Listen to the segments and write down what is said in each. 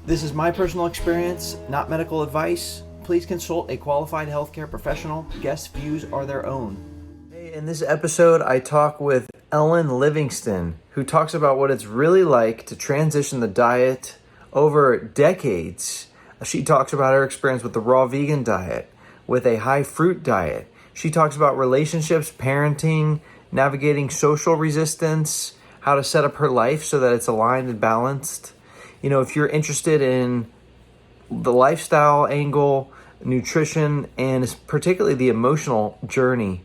This is my personal experience, not medical advice. Please consult a qualified healthcare professional. Guest views are their own. Hey, in this episode, I talk with Ellen Livingston, who talks about what it's really like to transition the diet over decades. She talks about her experience with the raw vegan diet, with a high fruit diet. She talks about relationships, parenting, navigating social resistance, how to set up her life so that it's aligned and balanced. You know, if you're interested in the lifestyle angle, nutrition, and particularly the emotional journey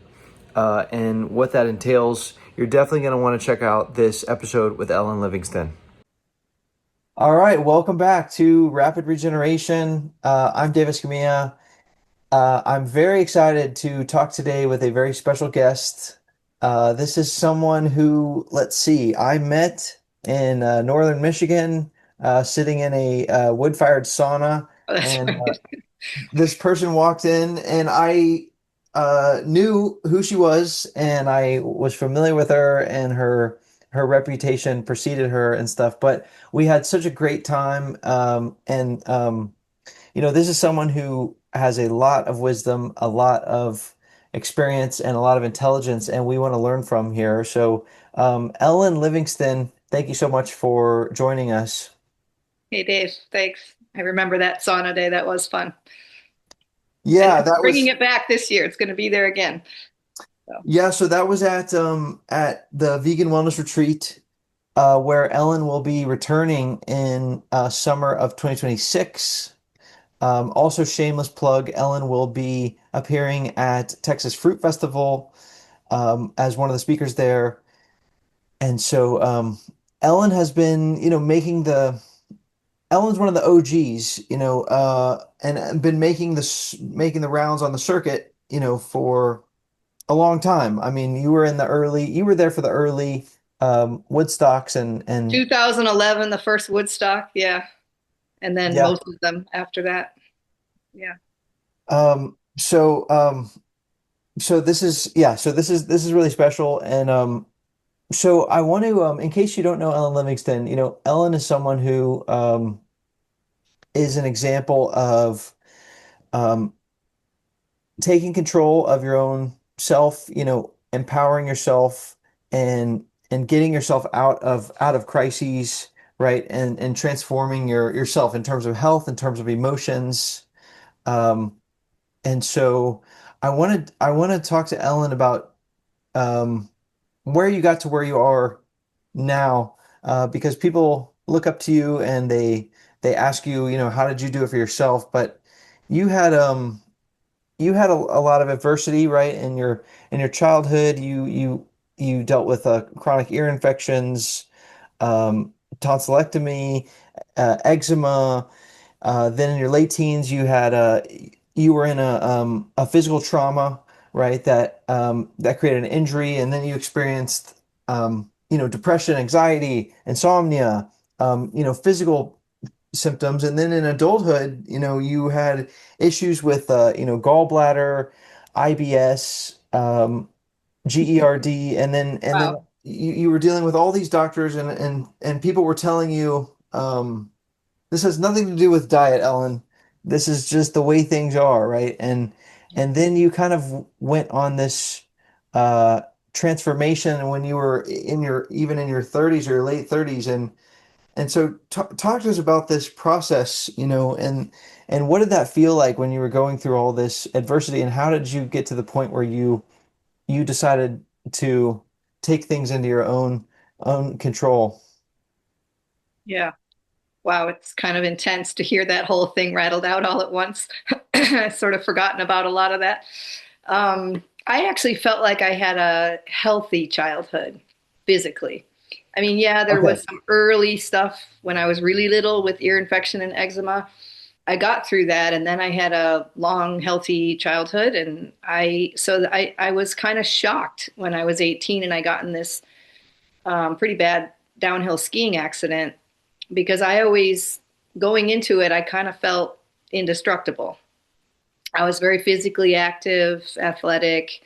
and what that entails, you're definitely going to want to check out this episode with Ellen Livingston. All right, welcome back to Rapid Regeneration. I'm Davis Camilla. I'm very excited to talk today with a very special guest. This is someone who, let's see, I met in northern Michigan, sitting in a wood-fired sauna, Oh, that's and right. this person walked in, and I knew who she was, and I was familiar with her, and her reputation preceded her and stuff. But we had such a great time, this is someone who has a lot of wisdom, a lot of experience, and a lot of intelligence, and we want to learn from here. So, Ellen Livingston, thank you so much for joining us. Hey, Dave, thanks. I remember that sauna day. That was fun. And Yeah, I'm that bringing was it back this year. It's going to be there again. So, yeah. So that was at the Vegan Wellness Retreat, where Ellen will be returning in summer of 2026. Also, shameless plug, Ellen will be appearing at Texas Fruit Festival as one of the speakers there. And so Ellen has been, Ellen's one of the OGs, and been making the rounds on the circuit, for a long time. I mean, you were there for the early Woodstocks and 2011, the first Woodstock. Yeah. And then yeah. most of them after that. Yeah. Um, so um, so this is really special, and so I want to, in case you don't know Ellen Livingston, Ellen is someone who is an example of um, taking control of your own self, empowering yourself and getting yourself out of crises, right? And transforming yourself in terms of health, in terms of emotions. Um, and so I want to talk to Ellen about um, where you got to where you are now, because people look up to you and they ask you, how did you do it for yourself? But you had a lot of adversity, right? In your childhood, you dealt with chronic ear infections, um, tonsillectomy, eczema. Then in your late teens, you were in a physical trauma, right? That created an injury, and then you experienced depression, anxiety, insomnia, physical symptoms, and then in adulthood, you had issues with gallbladder, IBS, GERD, and then Wow. you were dealing with all these doctors, and people were telling you, this has nothing to do with diet, Ellen. This is just the way things are, right? And then you kind of went on this uh transformation when you were even in your 30s or your late 30s, and so talk to us about this process, and what did that feel like when you were going through all this adversity, and how did you get to the point where you decided to take things into your own control? Yeah. Wow. It's kind of intense to hear that whole thing rattled out all at once. I've sort of forgotten about a lot of that. I actually felt like I had a healthy childhood physically. I mean, yeah, there Okay. was some early stuff when I was really little with ear infection and eczema. I got through that, and then I had a long, healthy childhood, and I was kind of shocked when I was 18 and I got in this pretty bad downhill skiing accident because I always going into it, I kind of felt indestructible. I was very physically active, athletic,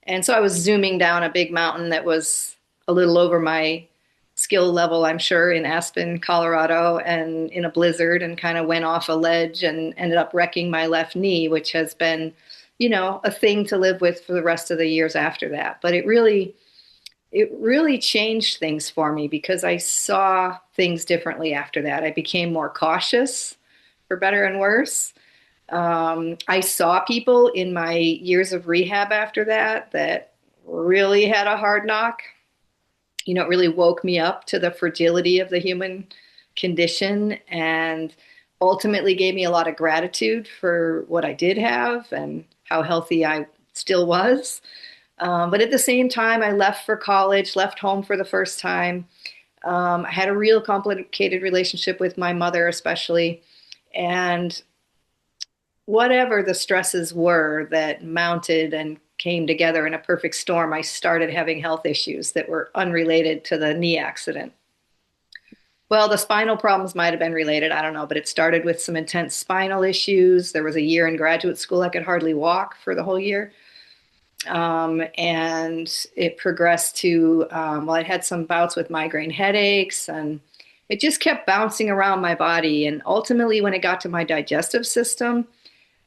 and so I was zooming down a big mountain that was a little over my skill level, I'm sure, in Aspen, Colorado, and in a blizzard, and kind of went off a ledge and ended up wrecking my left knee, which has been, a thing to live with for the rest of the years after that. But it really changed things for me because I saw things differently after that. I became more cautious, for better and worse. I saw people in my years of rehab after that really had a hard knock. It really woke me up to the fragility of the human condition and ultimately gave me a lot of gratitude for what I did have and how healthy I still was. But at the same time, I left for college, left home for the first time. I had a real complicated relationship with my mother, especially. And whatever the stresses were that mounted and came together in a perfect storm, I started having health issues that were unrelated to the knee accident. Well, the spinal problems might have been related. I don't know, but it started with some intense spinal issues. There was a year in graduate school I could hardly walk for the whole year. And it progressed to, well, I had some bouts with migraine headaches, and it just kept bouncing around my body. And ultimately, when it got to my digestive system,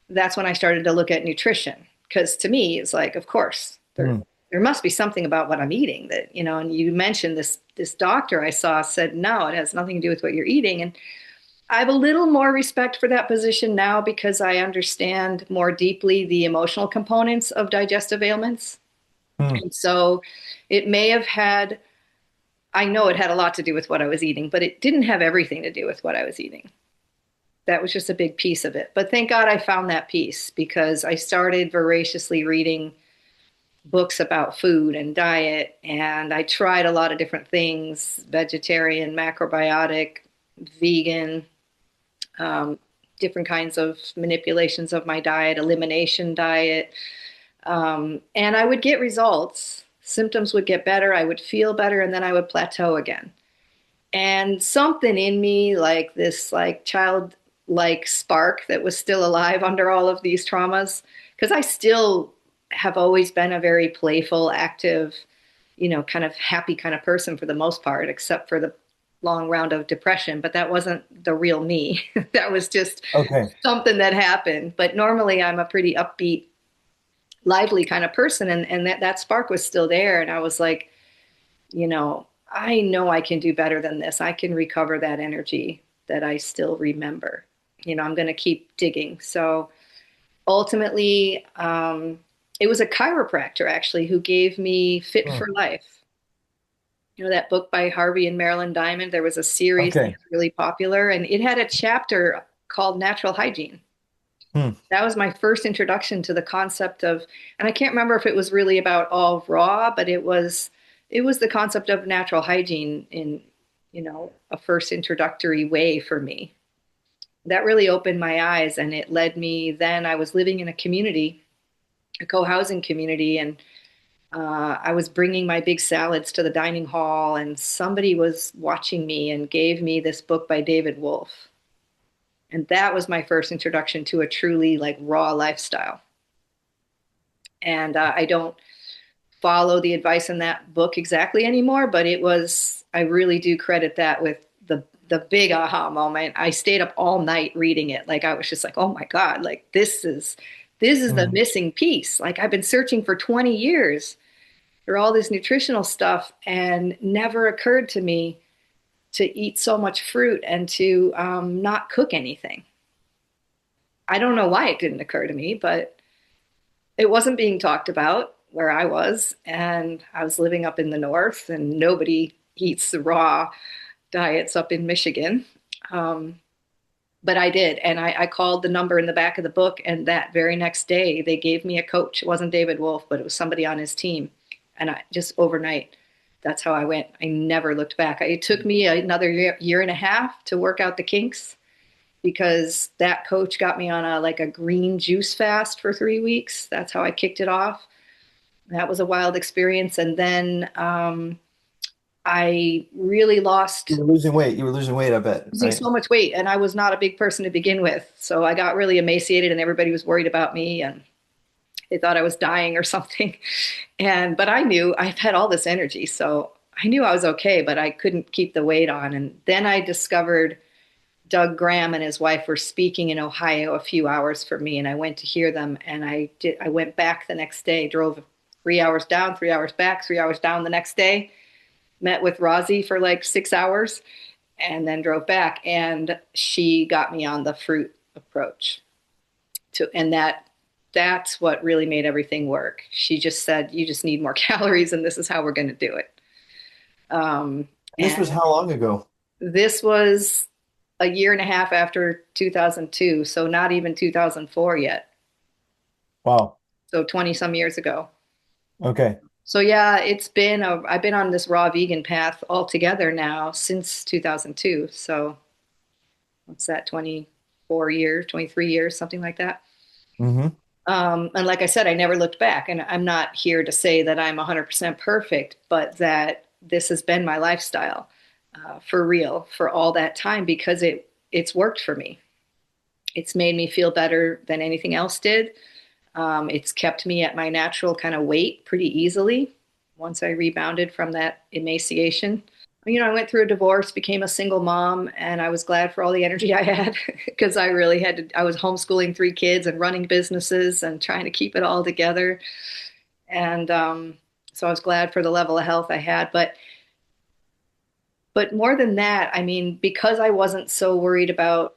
that's when I started to look at nutrition. Because to me, it's like, of course, Mm. there must be something about what I'm eating that, and you mentioned this doctor I saw said, no, it has nothing to do with what you're eating. And I have a little more respect for that position now because I understand more deeply the emotional components of digestive ailments. Mm. And so it may have had, I know it had a lot to do with what I was eating, but it didn't have everything to do with what I was eating. That was just a big piece of it. But thank God I found that piece because I started voraciously reading books about food and diet, and I tried a lot of different things: vegetarian, macrobiotic, vegan, um, different kinds of manipulations of my diet, elimination diet. And I would get results. Symptoms would get better. I would feel better, and then I would plateau again. And something in me, like this, like childlike spark that was still alive under all of these traumas, because I still have always been a very playful, active, kind of happy kind of person for the most part, except for the long round of depression. But that wasn't the real me. That was just Okay. something that happened. But normally I'm a pretty upbeat, lively kind of person. And that spark was still there. And I was like, I know I can do better than this. I can recover that energy that I still remember. I'm going to keep digging. So ultimately, it was a chiropractor actually who gave me Fit Mm. for Life. That book by Harvey and Marilyn Diamond. There was a series that Okay. was really popular, and it had a chapter called Natural Hygiene. Mm. That was my first introduction to the concept of, and I can't remember if it was really about all raw, but it was the concept of natural hygiene in, a first introductory way for me. That really opened my eyes, and it led me. Then I was living in a community, a co-housing community, and I was bringing my big salads to the dining hall, and somebody was watching me and gave me this book by David Wolfe. And that was my first introduction to a truly like raw lifestyle. And I don't follow the advice in that book exactly anymore, but I really do credit that with the big aha moment. I stayed up all night reading it. Like I was just like, oh my God, like this is the Mm. missing piece. Like I've been searching for 20 years for all this nutritional stuff and never occurred to me to eat so much fruit and to not cook anything. I don't know why it didn't occur to me, but it wasn't being talked about where I was. And I was living up in the north, and nobody eats the raw diets up in Michigan. Um, but I did. And I called the number in the back of the book. And that very next day, they gave me a coach. It wasn't David Wolfe, but it was somebody on his team. And I just overnight, that's how I went. I never looked back. It took me another year and a half to work out the kinks because that coach got me on a green juice fast for 3 weeks. That's how I kicked it off. That was a wild experience. And then I really You lost were losing weight. You were losing weight, I bet, losing right? so much weight, and I was not a big person to begin with. So I got really emaciated, and everybody was worried about me, and they thought I was dying or something. But I knew I've had all this energy, so I knew I was okay, but I couldn't keep the weight on. And then I discovered Doug Graham and his wife were speaking in Ohio a few hours from me, and I went to hear them. And I went back the next day, drove 3 hours down, 3 hours back, 3 hours down the next day, met with Rosie for like 6 hours, and then drove back. And she got me on the fruit approach and that's what really made everything work. She just said, you just need more calories, and this is how we're going to do it. Um, This was and how long ago? this was a year and a half after 2002, so not even 2004 yet. Wow. So 20 some years ago. Okay. So yeah, I've been on this raw vegan path altogether now since 2002. So what's that, 24 years, 23 years, something like that. Hmm. And like I said, I never looked back. And I'm not here to say that I'm 100% perfect, but that this has been my lifestyle for real for all that time because it's worked for me. It's made me feel better than anything else did. It's kept me at my natural kind of weight pretty easily once I rebounded from that emaciation. I went through a divorce, became a single mom, and I was glad for all the energy I had because I really had to. I was homeschooling three kids and running businesses and trying to keep it all together. And so I was glad for the level of health I had. But more than that, I mean, because I wasn't so worried about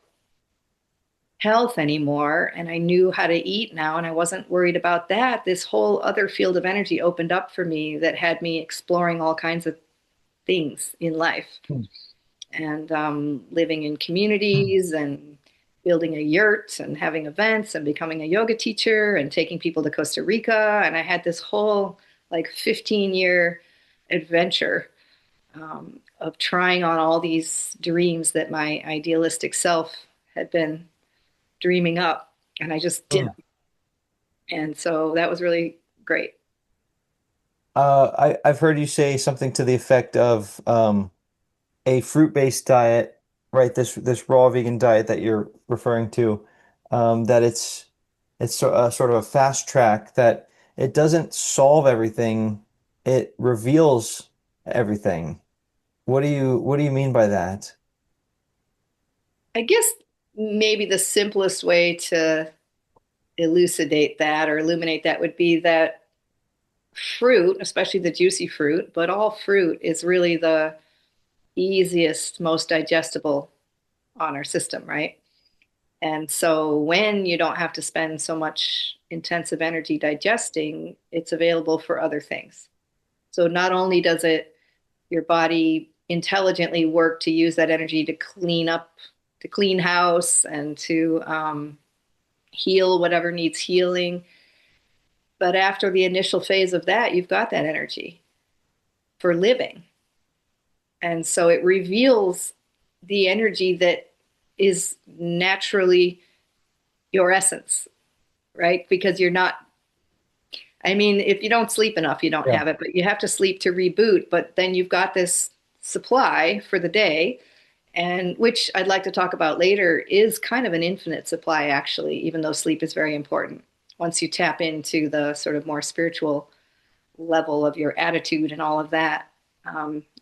health anymore and I knew how to eat now and I wasn't worried about that, this whole other field of energy opened up for me that had me exploring all kinds of things in life and living in communities and building a yurt and having events and becoming a yoga teacher and taking people to Costa Rica. And I had this whole like 15-year adventure of trying on all these dreams that my idealistic self had been dreaming up. And I just did Mm. them. And so that was really great. I've heard you say something to the effect of a fruit-based diet, right? This raw vegan diet that you're referring to, that sort of a fast track that it doesn't solve everything, it reveals everything. What do you mean by that? I guess maybe the simplest way to elucidate that or illuminate that would be that fruit, especially the juicy fruit, but all fruit is really the easiest, most digestible on our system, right? And so when you don't have to spend so much intensive energy digesting, it's available for other things. So not only does it your body intelligently work to use that energy to clean up, to clean house, and to heal whatever needs healing. But after the initial phase of that, you've got that energy for living. And so it reveals the energy that is naturally your essence, right? Because you're not, I mean, if you don't sleep enough, you don't Yeah. have it, but you have to sleep to reboot. But then you've got this supply for the day, and which I'd like to talk about later is kind of an infinite supply, actually, even though sleep is very important. Once you tap into the sort of more spiritual level of your attitude and all of that,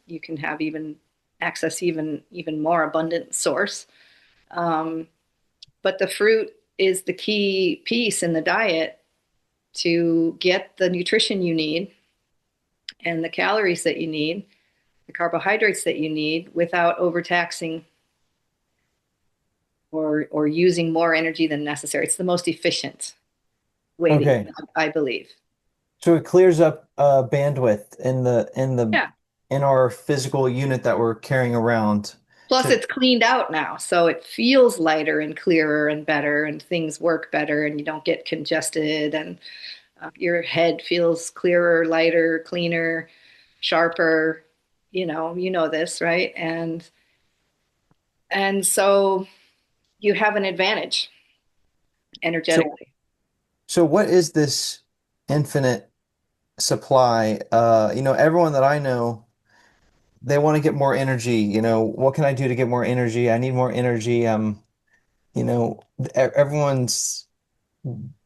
you can have even access even more abundant source. Um, but the fruit is the key piece in the diet to get the nutrition you need and the calories that you need, the carbohydrates that you need without overtaxing or using more energy than necessary. It's the most efficient way to eat, Okay. I believe. So it clears up bandwidth in Yeah. in our physical unit that we're carrying around Plus, to it's cleaned out now, so it feels lighter and clearer and better, and things work better, and you don't get congested, and your head feels clearer, lighter, cleaner, sharper. You know this, right? And so you have an advantage so energetically. so what is this infinite supply? Everyone that I know, they want to get more energy. What can I do to get more energy? I need more energy. Everyone's,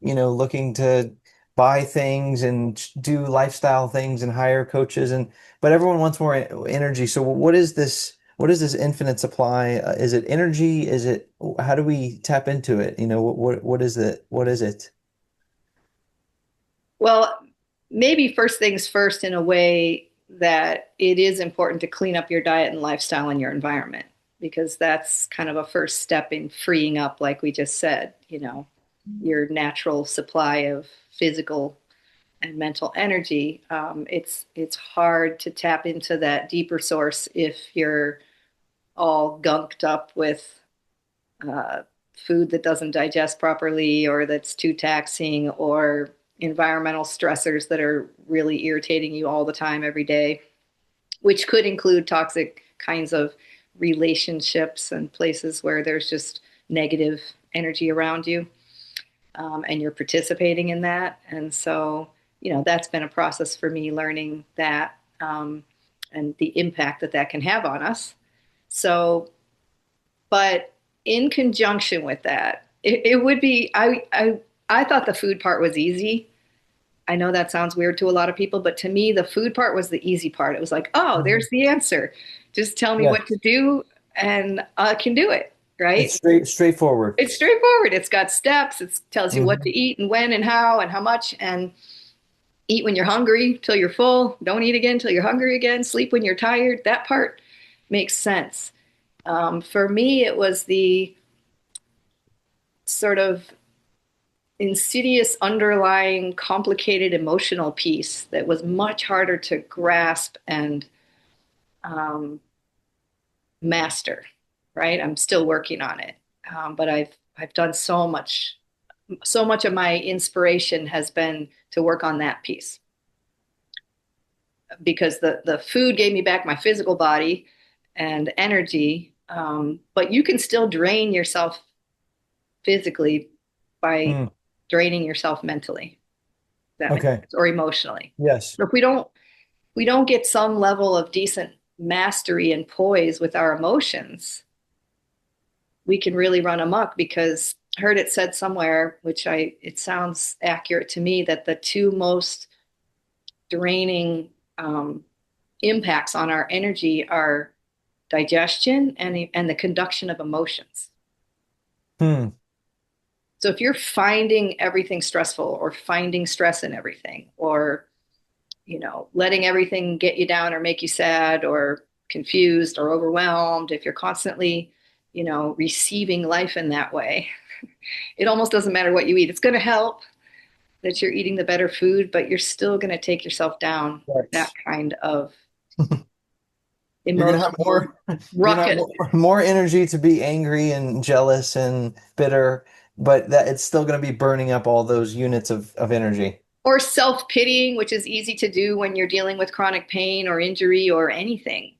looking to buy things and do lifestyle things and hire coaches and but everyone wants more energy. So what is this? What is this infinite supply? Is it energy? Is it how do we tap into it? You know, what is it? What is it? Well, maybe first things first, in a way that it is important to clean up your diet and lifestyle and your environment, because that's kind of a first step in freeing up, like we just said, your natural supply of physical and mental energy. It's hard to tap into that deeper source if you're all gunked up with uh, food that doesn't digest properly, or that's too taxing, or environmental stressors that are really irritating you all the time, every day, which could include toxic kinds of relationships and places where there's just negative energy around you, and you're participating in that. And so, that's been a process for me, learning that, and the impact that that can have on us. So, but in conjunction with that, it would be, I thought the food part was easy. I know that sounds weird to a lot of people, but to me, the food part was the easy part. It was like, oh, Mhm. there's the answer. Just tell me what Yes, to do, and I can do it, it's right? straightforward. It's straightforward. It's got steps. It tells you what to Hmm. eat and when and how much, and eat when you're hungry till you're full. Don't eat again till you're hungry again. Sleep when you're tired. That part makes sense. For me, it was the sort of insidious underlying complicated emotional piece that was much harder to grasp and um, master. Right, I'm still working on it, but I've done so much. So much of my inspiration has been to work on that piece, because the food gave me back my physical body and energy, but you can still drain yourself physically by Mm. draining yourself mentally. That makes Okay. sense, or emotionally. Yes. So if we don't get some level of decent mastery and poise with our emotions, we can really run amok. Because I heard it said somewhere, which it sounds accurate to me, that the two most draining impacts on our energy are digestion and the conduction of emotions. Hmm. So if you're finding everything stressful, or finding stress in everything, or letting everything get you down or make you sad or confused or overwhelmed, if you're constantly, receiving life in that way, it almost doesn't matter what you eat. It's going to help that you're eating the better food, but you're still going to take yourself down that Right. kind of You're gonna have emotional more, you're gonna have ruckus. more energy to be angry and jealous and bitter, but that it's still gonna be burning up all those units of energy. Or self-pitying, which is easy to do when you're dealing with chronic pain or injury or anything,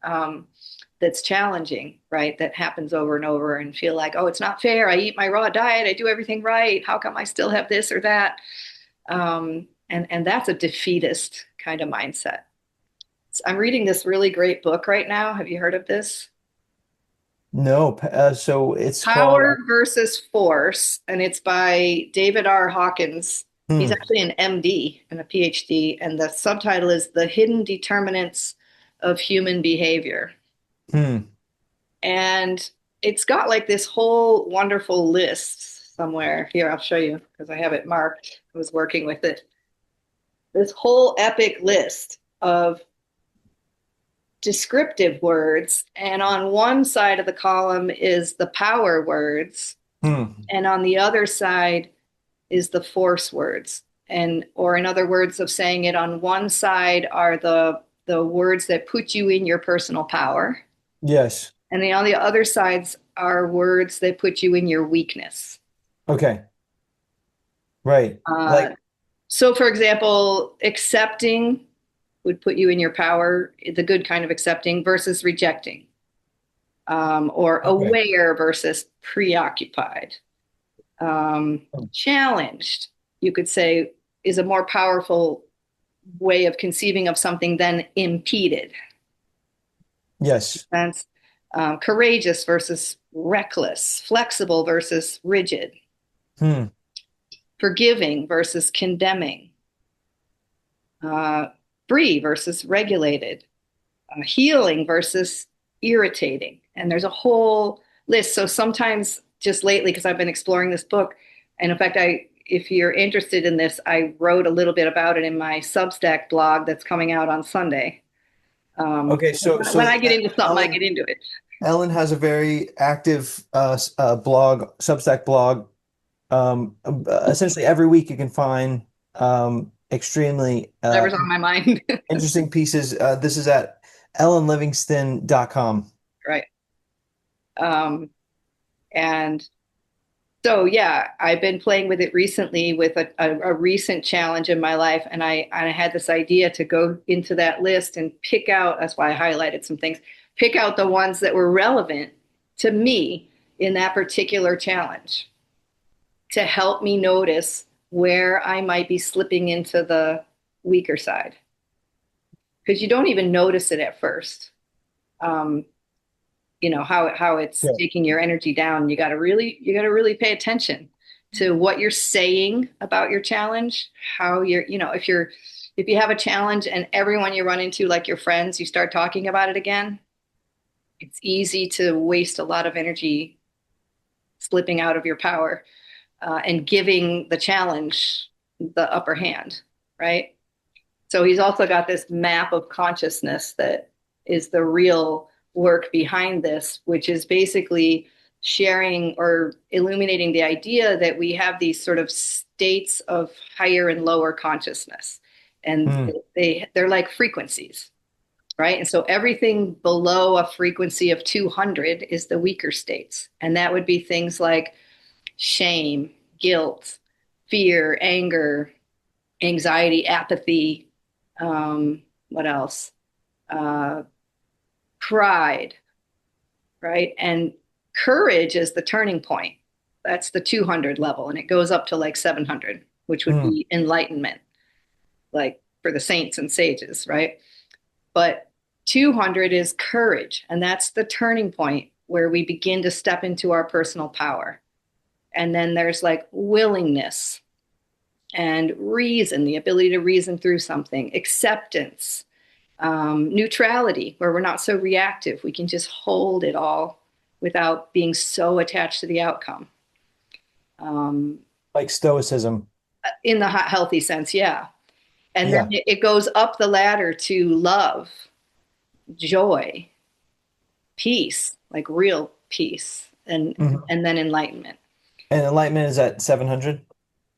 that's challenging, right? That happens over and over, and feel like, oh, it's not fair. I eat my raw diet. I do everything right. How come I still have this or that? And that's a defeatist kind of mindset. I'm reading this really great book right now. Have you heard of this? No, so it's called Power versus Force, and it's by David R. Hawkins. He's hmm, actually an MD and a PhD, and the subtitle is The Hidden Determinants of Human Behavior. hmm, And it's got like this whole wonderful list somewhere. Here, I'll show you because I have it marked. I was working with it. This whole epic list of descriptive words. And on one side of the column is the power words, hmm. and on the other side is the force words. And or in other words of saying it, on one side are the words that put you in your personal power, Yes. and on the other sides are words that put you in your weakness. Okay. Right. Uh, Like so, for example, accepting would put you in your power, the good kind of accepting, versus rejecting, or okay. aware versus preoccupied. Challenged, you could say, is a more powerful way of conceiving of something than impeded. Yes. Sense? Courageous versus reckless, flexible versus rigid, Hmm. forgiving versus condemning. uh, free versus regulated, healing versus irritating. And there's a whole list. So sometimes just lately, because I've been exploring this book, and in fact, if you're interested in this, I wrote a little bit about it in my Substack blog that's coming out on Sunday. Okay, When I get into something, I Ellen get into it. Ellen has a very active blog, Substack blog. Essentially every week you can find extremely Whatever's on my mind. interesting pieces. This is at ellenlivingston.com. Right. Um, and so, yeah, I've been playing with it recently with a recent challenge in my life. And I had this idea to go into that list and pick out, that's why I highlighted some things, pick out the ones that were relevant to me in that particular challenge to help me notice where I might be slipping into the weaker side. Because you don't even notice it at first. Um, how it's Yeah. taking your energy down. You got to really pay attention to what you're saying about your challenge, how if you have a challenge and everyone you run into, like your friends, you start talking about it again, it's easy to waste a lot of energy slipping out of your power, and giving the challenge the upper hand, right? So he's also got this map of consciousness that is the real work behind this, which is basically sharing or illuminating the idea that we have these sort of states of higher and lower consciousness. And Mm, they're like frequencies, right? And so everything below a frequency of 200 is the weaker states. And that would be things like shame, guilt, fear, anger, anxiety, apathy, what else? Uh, Pride, right? And courage is the turning point. That's the 200 level, and it goes up to like 700, which would mm. be enlightenment, like for the saints and sages, right? But 200 is courage, and that's the turning point where we begin to step into our personal power. And then there's like willingness and reason, the ability to reason through something, acceptance, neutrality, where we're not so reactive. We can just hold it all without being so attached to the outcome. Um, Like stoicism. in the healthy sense, yeah. And then Yeah. it goes up the ladder to love, joy, peace, like real peace, and Mhm. and then enlightenment. And enlightenment is at 700,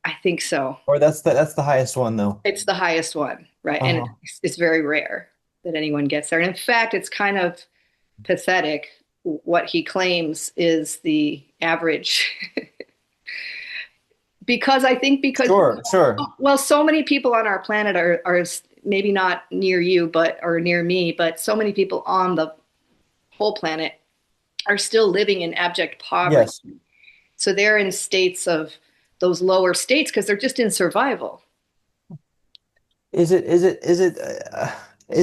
I think so. or that's the highest one though. It's the highest one, right? And Uh-huh. it's very rare that anyone gets there. And in fact, it's kind of pathetic. What he claims is the average. Because Sure, sure. well, so many people on our planet are maybe not near you, but or near me, but so many people on the whole planet are still living in abject poverty. Yes. So they're in states of those lower states because they're just in survival. Is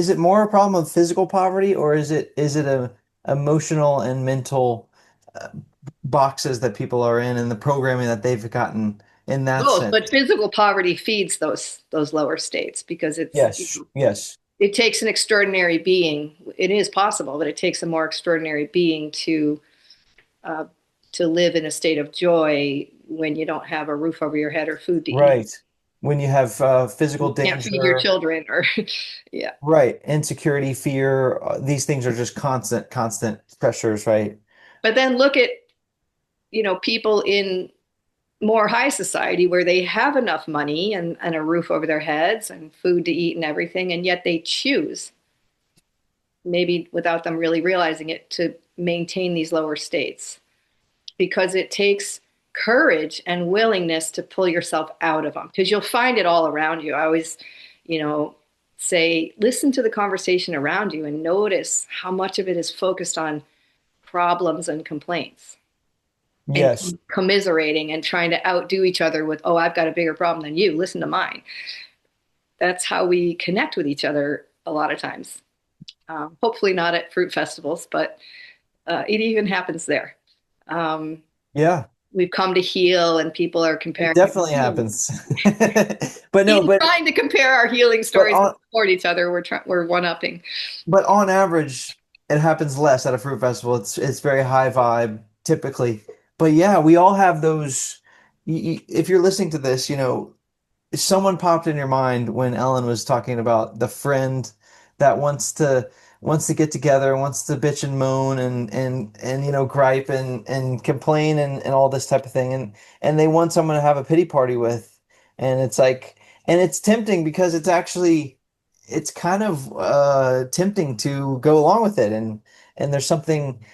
it more a problem of physical poverty, or is it a emotional and mental uh, boxes that people are in and the programming that they've gotten in that Both, sense? but physical poverty feeds those lower states because Yes, yes. it takes an extraordinary being. It is possible, but it takes a more extraordinary being uh, to live in a state of joy when you don't have a roof over your head or food to eat. Right. When you have physical You can't feed your danger, children, or yeah. right, insecurity, fear, these things are just constant pressures, right? But then look at people in more high society where they have enough money and a roof over their heads and food to eat and everything, and yet they choose, maybe without them really realizing it, to maintain these lower states because it takes courage and willingness to pull yourself out of them because you'll find it all around you. I always, you know, say, listen to the conversation around you and notice how much of it is focused on problems and complaints and Yes. commiserating and trying to outdo each other with, oh, I've got a bigger problem than you. Listen to mine. That's how we connect with each other a lot of times. Hopefully not at fruit festivals, but it even happens there. Um, Yeah. we've come to heal and people are It comparing. definitely happens. But no, Even trying to compare our healing but stories to on support each other, we're one upping. but on average, it happens less at a fruit festival. It's very high vibe typically. But yeah, we all have those. If you're listening to this, someone popped in your mind when Ellen was talking about the friend that wants to get together, wants to bitch and moan and gripe and complain and all this type of thing and they want someone to have a pity party with and it's like and it's tempting because it's kind of tempting to go along with it and there's something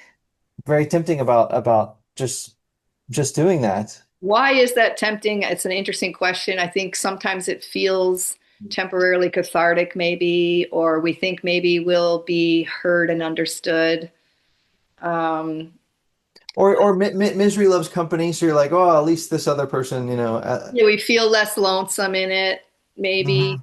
very tempting about just doing that. Why is that tempting? It's an interesting question. I think sometimes it feels temporarily cathartic, maybe, or we think maybe we'll be heard and understood. Um, Or mi misery loves company, so you're like, oh, at least this other person, yeah, we feel less lonesome in it, maybe. mhm.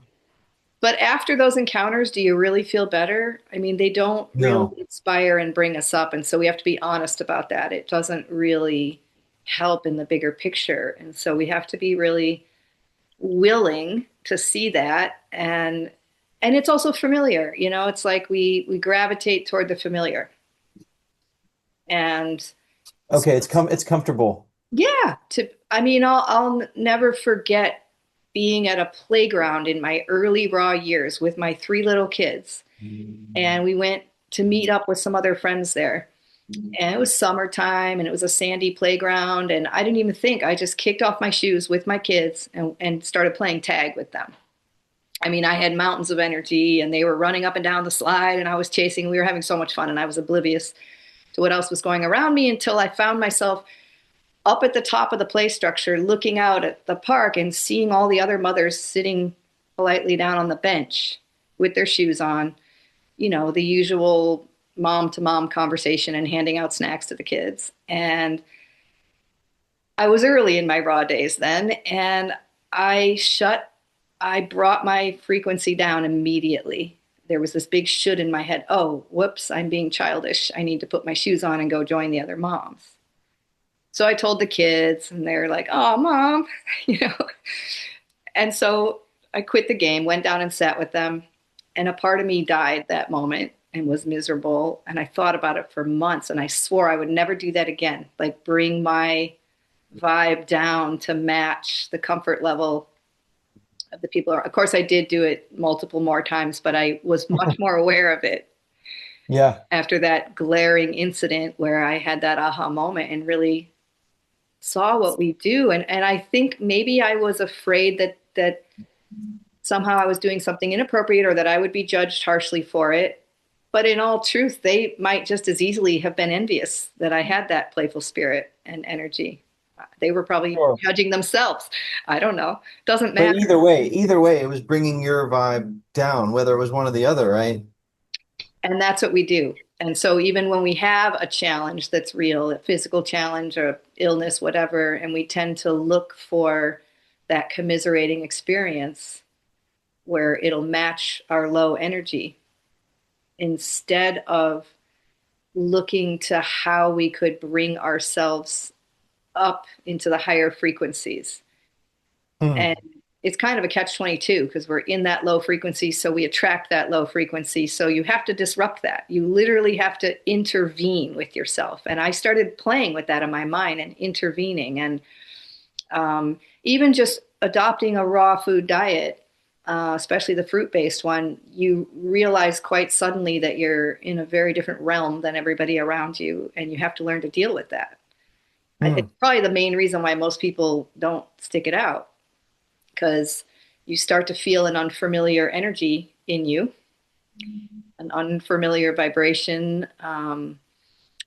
But after those encounters, do you really feel better? I mean, they don't really No. inspire and bring us up. And so we have to be honest about that. It doesn't really help in the bigger picture. And so we have to be really willing to see that and it's also familiar, it's like we gravitate toward the familiar. And so, Okay, it's comfortable. yeah, I mean, I'll never forget being at a playground in my early raw years with my three little kids. And we went to meet up with some other friends there. And it was summertime and it was a sandy playground. And I didn't even think, I just kicked off my shoes with my kids and started playing tag with them. I mean, I had mountains of energy and they were running up and down the slide and I was chasing. We were having so much fun and I was oblivious to what else was going around me until I found myself up at the top of the play structure looking out at the park and seeing all the other mothers sitting politely down on the bench with their shoes on, the usual mom to mom conversation and handing out snacks to the kids. And I was early in my raw days then, and I brought my frequency down immediately. There was this big should in my head. Oh, whoops, I'm being childish. I need to put my shoes on and go join the other moms. So I told the kids, and they're like, oh, mom, you know. And so I quit the game, went down and sat with them. And a part of me died that moment and was miserable. And I thought about it for months. And I swore I would never do that again. Like bring my vibe down to match the comfort level of the people. Of course, I did do it multiple more times, but I was much more aware of it Yeah. after that glaring incident where I had that aha moment and really saw what we do. And I think maybe I was afraid that somehow I was doing something inappropriate or that I would be judged harshly for it. But in all truth, they might just as easily have been envious that I had that playful spirit and energy. They were probably Sure. judging themselves. I don't know. Doesn't But matter. either way, it was bringing your vibe down, whether it was one or the other, right? And that's what we do. And so even when we have a challenge that's real, a physical challenge or illness, whatever, and we tend to look for that commiserating experience where it'll match our low energy instead of looking to how we could bring ourselves up into the higher frequencies. Hmm. And it's kind of a catch 22 because we're in that low frequency. So we attract that low frequency. So you have to disrupt that. You literally have to intervene with yourself. And I started playing with that in my mind and intervening. And even just adopting a raw food diet, especially the fruit based one, you realize quite suddenly that you're in a very different realm than everybody around you. And you have to learn to deal with that. I think Hmm. probably the main reason why most people don't stick it out because you start to feel an unfamiliar energy in you, an unfamiliar vibration,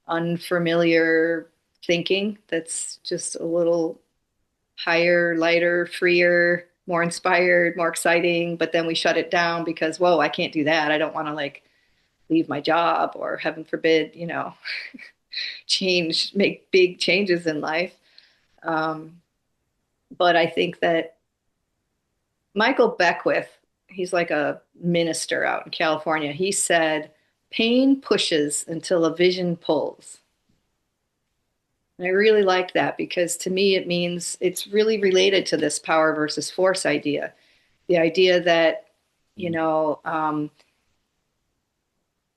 unfamiliar thinking that's just a little higher, lighter, freer, more inspired, more exciting. But then we shut it down because, whoa, I can't do that. I don't want to like leave my job or heaven forbid, make big changes in life. Um, but I think that Michael Beckwith, he's like a minister out in California. He said, pain pushes until a vision pulls. And I really like that because to me it means it's really related to this power versus force idea. The idea that, you know,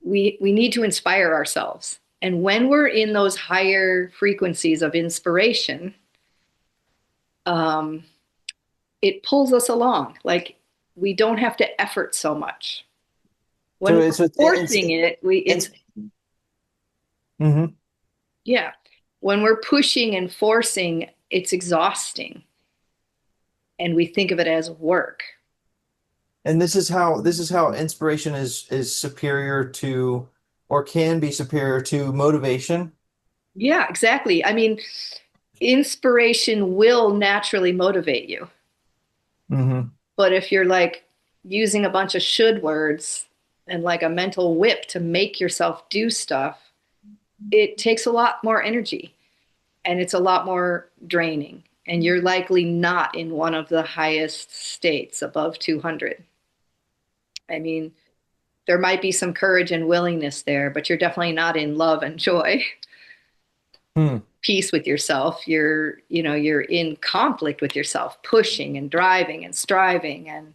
we need to inspire ourselves. And when we're in those higher frequencies of inspiration, um, it pulls us along. Like we don't have to effort so much. When So we're it's forcing it, we it's it's mhm. yeah. When we're pushing and forcing, it's exhausting, and we think of it as work. And this is how inspiration is superior to or can be superior to motivation. Yeah, exactly. I mean, inspiration will naturally motivate you. Hmm. But if you're like using a bunch of should words and like a mental whip to make yourself do stuff, it takes a lot more energy and it's a lot more draining. And you're likely not in one of the highest states above 200. I mean, there might be some courage and willingness there, but you're definitely not in love and joy, Hmm. peace with yourself. You're in conflict with yourself, pushing and driving and striving and,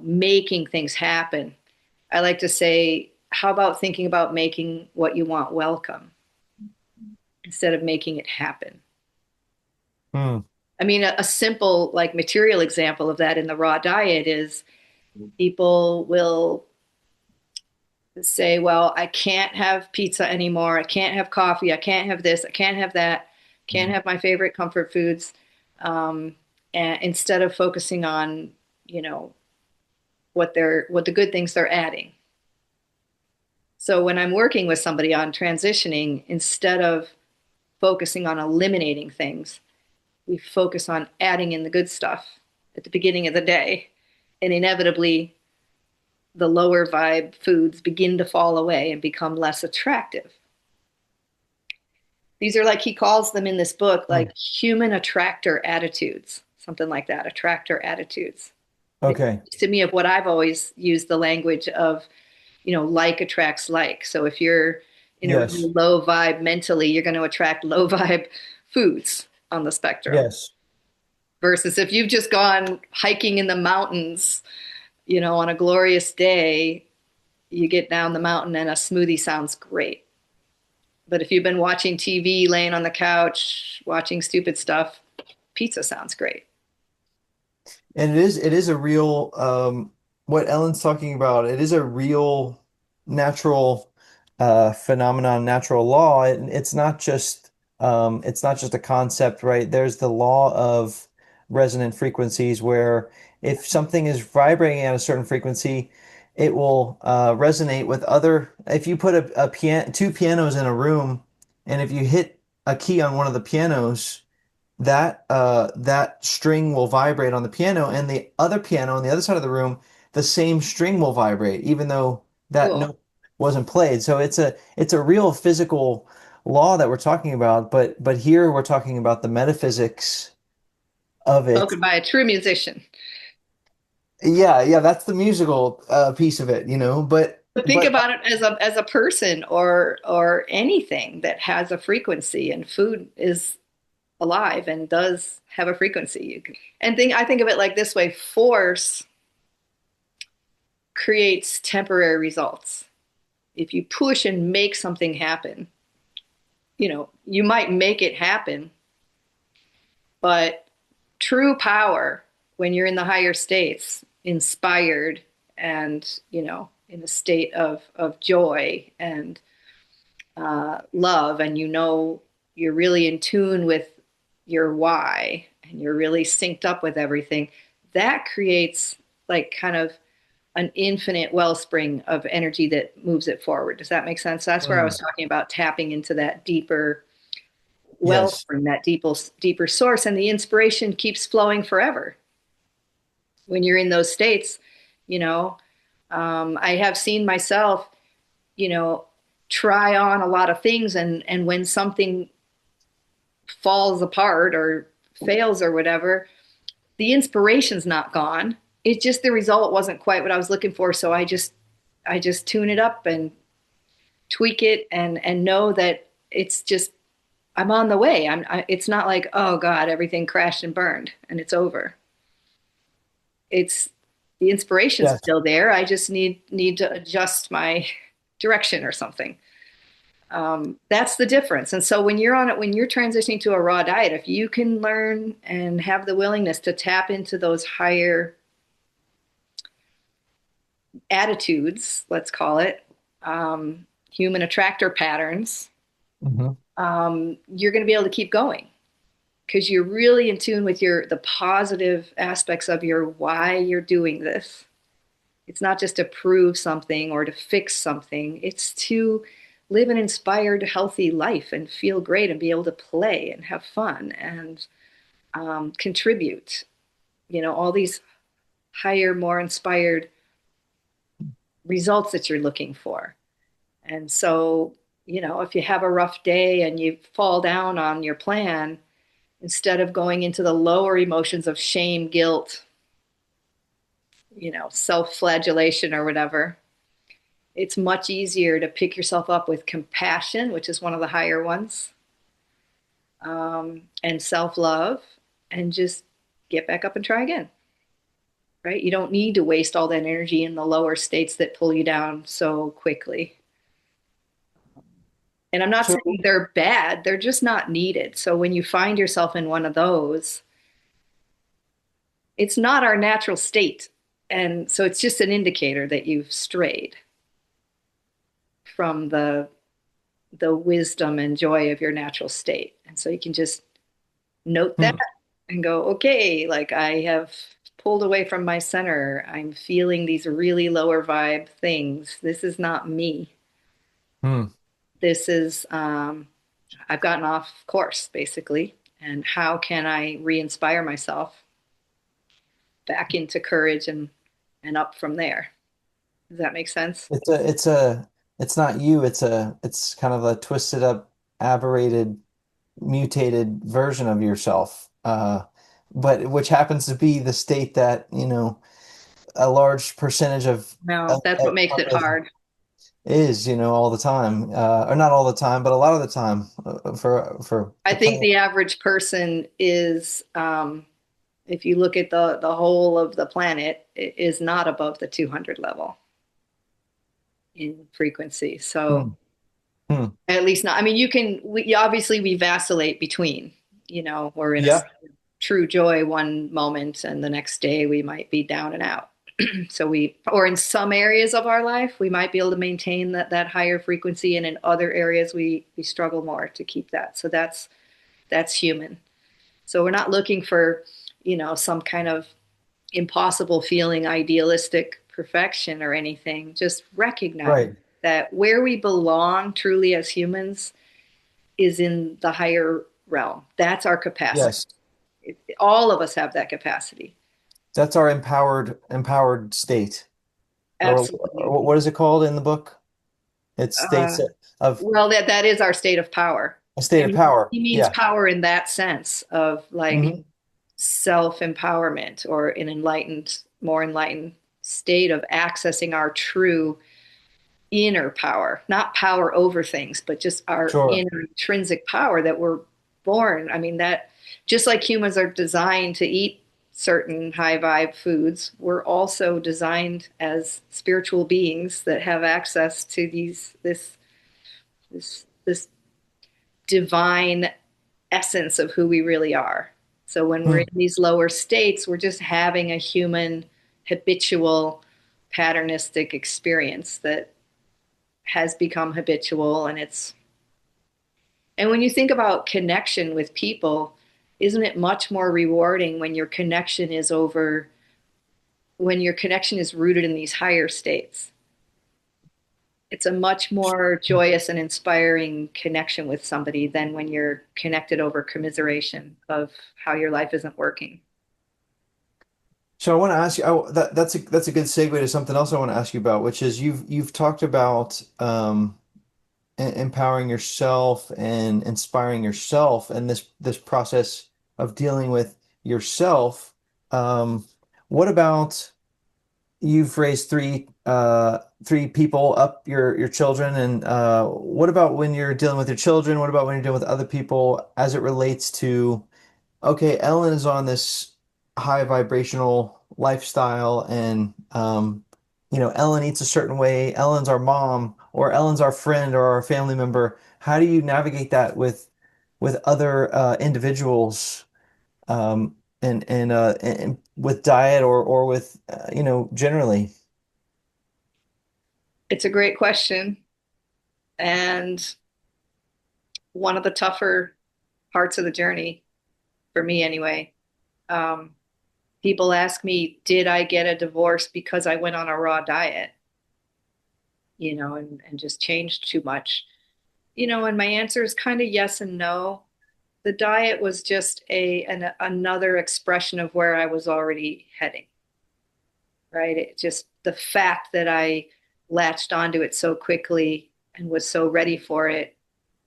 making things happen. I like to say, how about thinking about making what you want welcome instead of making it happen? Hmm. I mean, a simple like material example of that in the raw diet is people will say, well, I can't have pizza anymore. I can't have coffee. I can't have this. I can't have that. Can't have my favorite comfort foods. And instead of focusing on, you know, what the good things they're adding. So when I'm working with somebody on transitioning, instead of focusing on eliminating things, we focus on adding in the good stuff at the beginning of the day. And inevitably, the lower vibe foods begin to fall away and become less attractive. These are like he calls them in this book, Hmm. like human attractor attitudes, something like that, attractor attitudes. It Okay. to me of what I've always used the language of, like attracts like. So if you're in a Yes. really low vibe mentally, you're going to attract low vibe foods on the spectrum. Yes. Versus if you've just gone hiking in the mountains, on a glorious day, you get down the mountain and a smoothie sounds great. But if you've been watching TV, laying on the couch, watching stupid stuff, pizza sounds great. And it is a real what Ellen's talking about, it is a real natural phenomenon, natural law. It's not just a concept, right? There's the law of resonant frequencies where if something is vibrating at a certain frequency, it will resonate with other. If you put a piano, two pianos in a room, and if you hit a key on one of the pianos, that string will vibrate on the piano, and the other piano on the other side of the room, the same string will vibrate, even though that Cool. note wasn't played. So it's a real physical law that we're talking about, but here we're talking about the metaphysics of it. Spoken by a true musician. Yeah, yeah, that's the musical piece of it, But But think but about it as a person or anything that has a frequency, and food is alive and does have a frequency. I think of it like this way: force creates temporary results. If you push and make something happen, you might make it happen, but true power, when you're in the higher states, inspired and, in a state of joy and love, and you're really in tune with your why and you're really synced up with everything, that creates like kind of an infinite wellspring of energy that moves it forward. Does that make sense? That's where I was mm, talking about tapping into that deeper yes. wellspring, that deeper source, and the inspiration keeps flowing forever. When you're in those states, you know, I have seen myself, you know, try on a lot of things, and when something falls apart or fails or whatever, the inspiration's not gone. It's just the result wasn't quite what I was looking for. So I just tune it up and tweak it and know that it's just I'm on the way. It's not like, oh God, everything crashed and burned and it's over. It's the inspiration's Yes. still there. I just need to adjust my direction or something. That's the difference. And so when you're on it, when you're transitioning to a raw diet, if you can learn and have the willingness to tap into those higher attitudes, let's call it, human attractor patterns, Hmm. you're going to be able to keep going because you're really in tune with the positive aspects of your why you're doing this. It's not just to prove something or to fix something. It's to live an inspired, healthy life and feel great and be able to play and have fun and contribute. All these higher, more inspired results that you're looking for. And so, if you have a rough day and you fall down on your plan, instead of going into the lower emotions of shame, guilt, self flagellation or whatever, it's much easier to pick yourself up with compassion, which is one of the higher ones, and self love, and just get back up and try again. Right? You don't need to waste all that energy in the lower states that pull you down so quickly. And I'm not So, saying they're bad, they're just not needed. So when you find yourself in one of those, it's not our natural state. And so it's just an indicator that you've strayed from the wisdom and joy of your natural state. And so you can just note that hmm, and go, okay, like I have pulled away from my center. I'm feeling these really lower vibe things. This is not me. hmm. This is, I've gotten off course basically. And how can I re inspire myself back into courage and up from there? Does that make sense? It's not you. It's kind of a twisted up, aberrated, mutated version of yourself. But which happens to be the state that, a large percentage No, that's what makes it population hard. is, all the time. Or not all the time, but a lot of the time for I the think planet. the average person is, if you look at the whole of the planet, is not above the 200 level in frequency. So Hmm, hmm. at least not. I mean, obviously we vacillate between. We're in a Yeah, true joy one moment, and the next day we might be down and out. So or in some areas of our life, we might be able to maintain that higher frequency, and in other areas we struggle more to keep that. So that's human. So we're not looking for, some kind of impossible feeling idealistic perfection or anything. Just recognize right. that where we belong truly as humans is in the higher realm. That's our capacity. Yes. All of us have that capacity. That's our empowered state. Absolutely. Or what is it called in the book? It's Uh, states of well, that is our state of power. a state And of power. he means Yeah. power in that sense of like Hmm. self empowerment or an more enlightened state of accessing our true inner power, not power over things, but just our Sure. inner intrinsic power that we're born. I mean, that just like humans are designed to eat certain high vibe foods, we're also designed as spiritual beings that have access to this divine essence of who we really are. So when we're Hmm. in these lower states, we're just having a human habitual patternistic experience that has become habitual, and when you think about connection with people, isn't it much more rewarding when your connection is rooted in these higher states? It's a much more joyous and inspiring connection with somebody than when you're connected over commiseration of how your life isn't working. So I want to ask you, that's a good segue to something else I want to ask you about, which is you've talked about empowering yourself and inspiring yourself and this process of dealing with yourself. What about you've raised three three people up your children, and what about when you're dealing with your children? What about when you're dealing with other people as it relates to, okay, Ellen is on this high vibrational lifestyle, and Ellen eats a certain way. Ellen's our mom, or Ellen's our friend or our family member. How do you navigate that with other individuals, and with diet or with generally? It's a great question. And one of the tougher parts of the journey, for me anyway. Um, People ask me, did I get a divorce because I went on a raw diet, and just changed too much? And my answer is kind of yes and no. The diet was just another expression of where I was already heading, right? It just the fact that I latched onto it so quickly and was so ready for it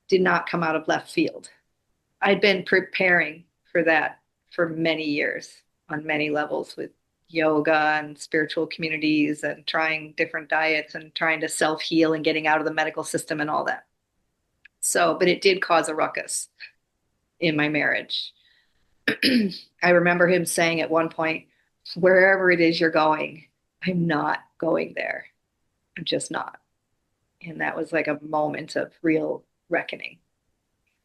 did not come out of left field. I'd been preparing for that for many years on many levels with yoga and spiritual communities and trying different diets and trying to self heal and getting out of the medical system and all that. So, but it did cause a ruckus in my marriage. I remember him saying at one point, wherever it is you're going, I'm not going there. I'm just not. And that was like a moment of real reckoning.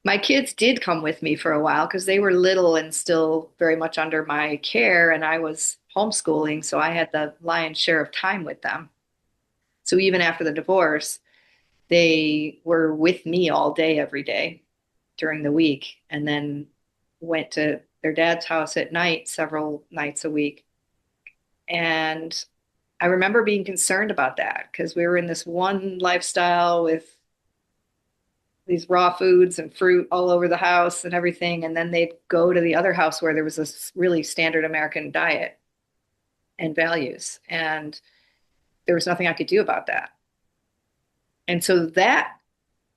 My kids did come with me for a while because they were little and still very much under my care, and I was homeschooling, so I had the lion's share of time with them. So even after the divorce, they were with me all day, every day during the week, and then went to their dad's house at night several nights a week. And I remember being concerned about that because we were in this one lifestyle with these raw foods and fruit all over the house and everything. And then they'd go to the other house where there was this really standard American diet and values. And there was nothing I could do about that. And so that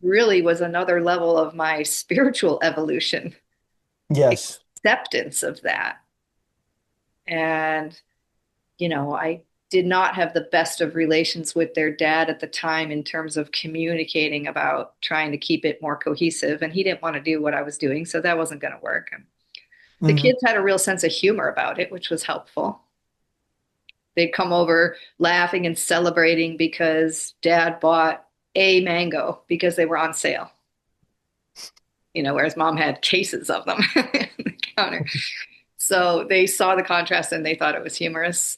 really was another level of my spiritual evolution, Yes. acceptance of that. And, I did not have the best of relations with their dad at the time in terms of communicating about trying to keep it more cohesive. And he didn't want to do what I was doing. So that wasn't going to work. The Hmm. kids had a real sense of humor about it, which was helpful. They'd come over laughing and celebrating because dad bought a mango because they were on sale, whereas mom had cases of them on the counter. So they saw the contrast and they thought it was humorous.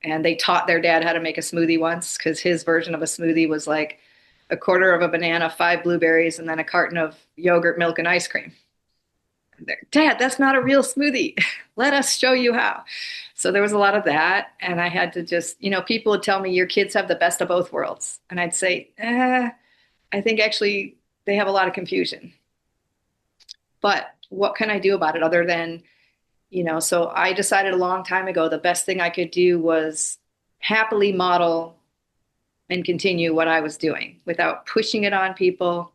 And they taught their dad how to make a smoothie once because his version of a smoothie was like a quarter of a banana, five blueberries, and then a carton of yogurt, milk, and ice cream. Dad, that's not a real smoothie. Let us show you how. So there was a lot of that. And I had to just, people would tell me, your kids have the best of both worlds. And I'd say, I think actually they have a lot of confusion. But what can I do about it other than, so I decided a long time ago the best thing I could do was happily model and continue what I was doing without pushing it on people.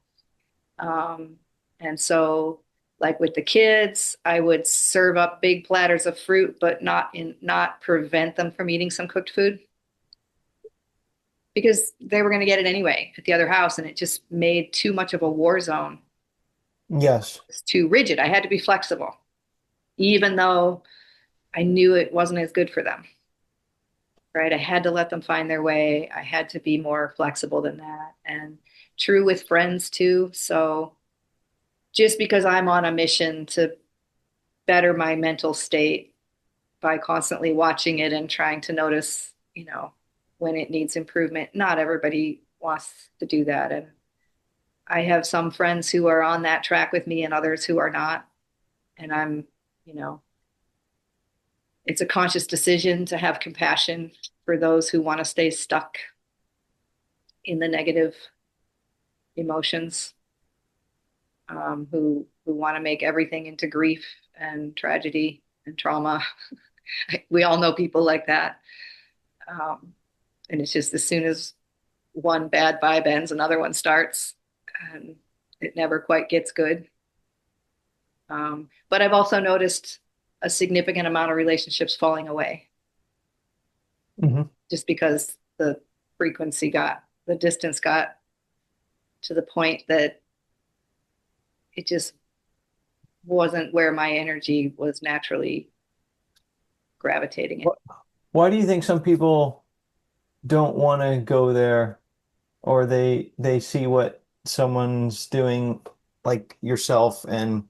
Um, and so, like with the kids, I would serve up big platters of fruit, but not prevent them from eating some cooked food because they were going to get it anyway at the other house, and it just made too much of a war zone. Yes. It's too rigid. I had to be flexible, even though I knew it wasn't as good for them. Right? I had to let them find their way. I had to be more flexible than that, and true with friends too. So just because I'm on a mission to better my mental state by constantly watching it and trying to notice, when it needs improvement. Not everybody wants to do that. And I have some friends who are on that track with me and others who are not. And you know, it's a conscious decision to have compassion for those who want to stay stuck in the negative emotions, who want to make everything into grief and tragedy and trauma. We all know people like that. Um, and it's just as soon as one bad vibe ends, another one starts, and it never quite gets good. But I've also noticed a significant amount of relationships falling away Hmm. just because the frequency got, the distance got to the point that it just wasn't where my energy was naturally gravitating it. Why do you think some people don't want to go there, or they see what someone's doing like yourself and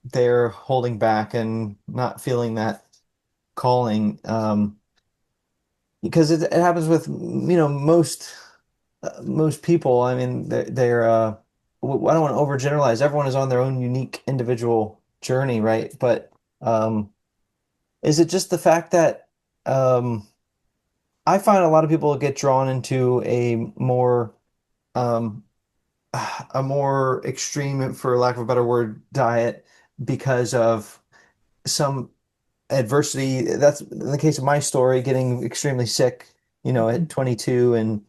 they're holding back and not feeling that calling? Because it happens with, most people. I mean, I don't want to overgeneralize. Everyone is on their own unique individual journey, right? But is it just the fact that I find a lot of people get drawn into um, a more extreme, for lack of a better word, diet because of some adversity. That's in the case of my story, getting extremely sick, at 22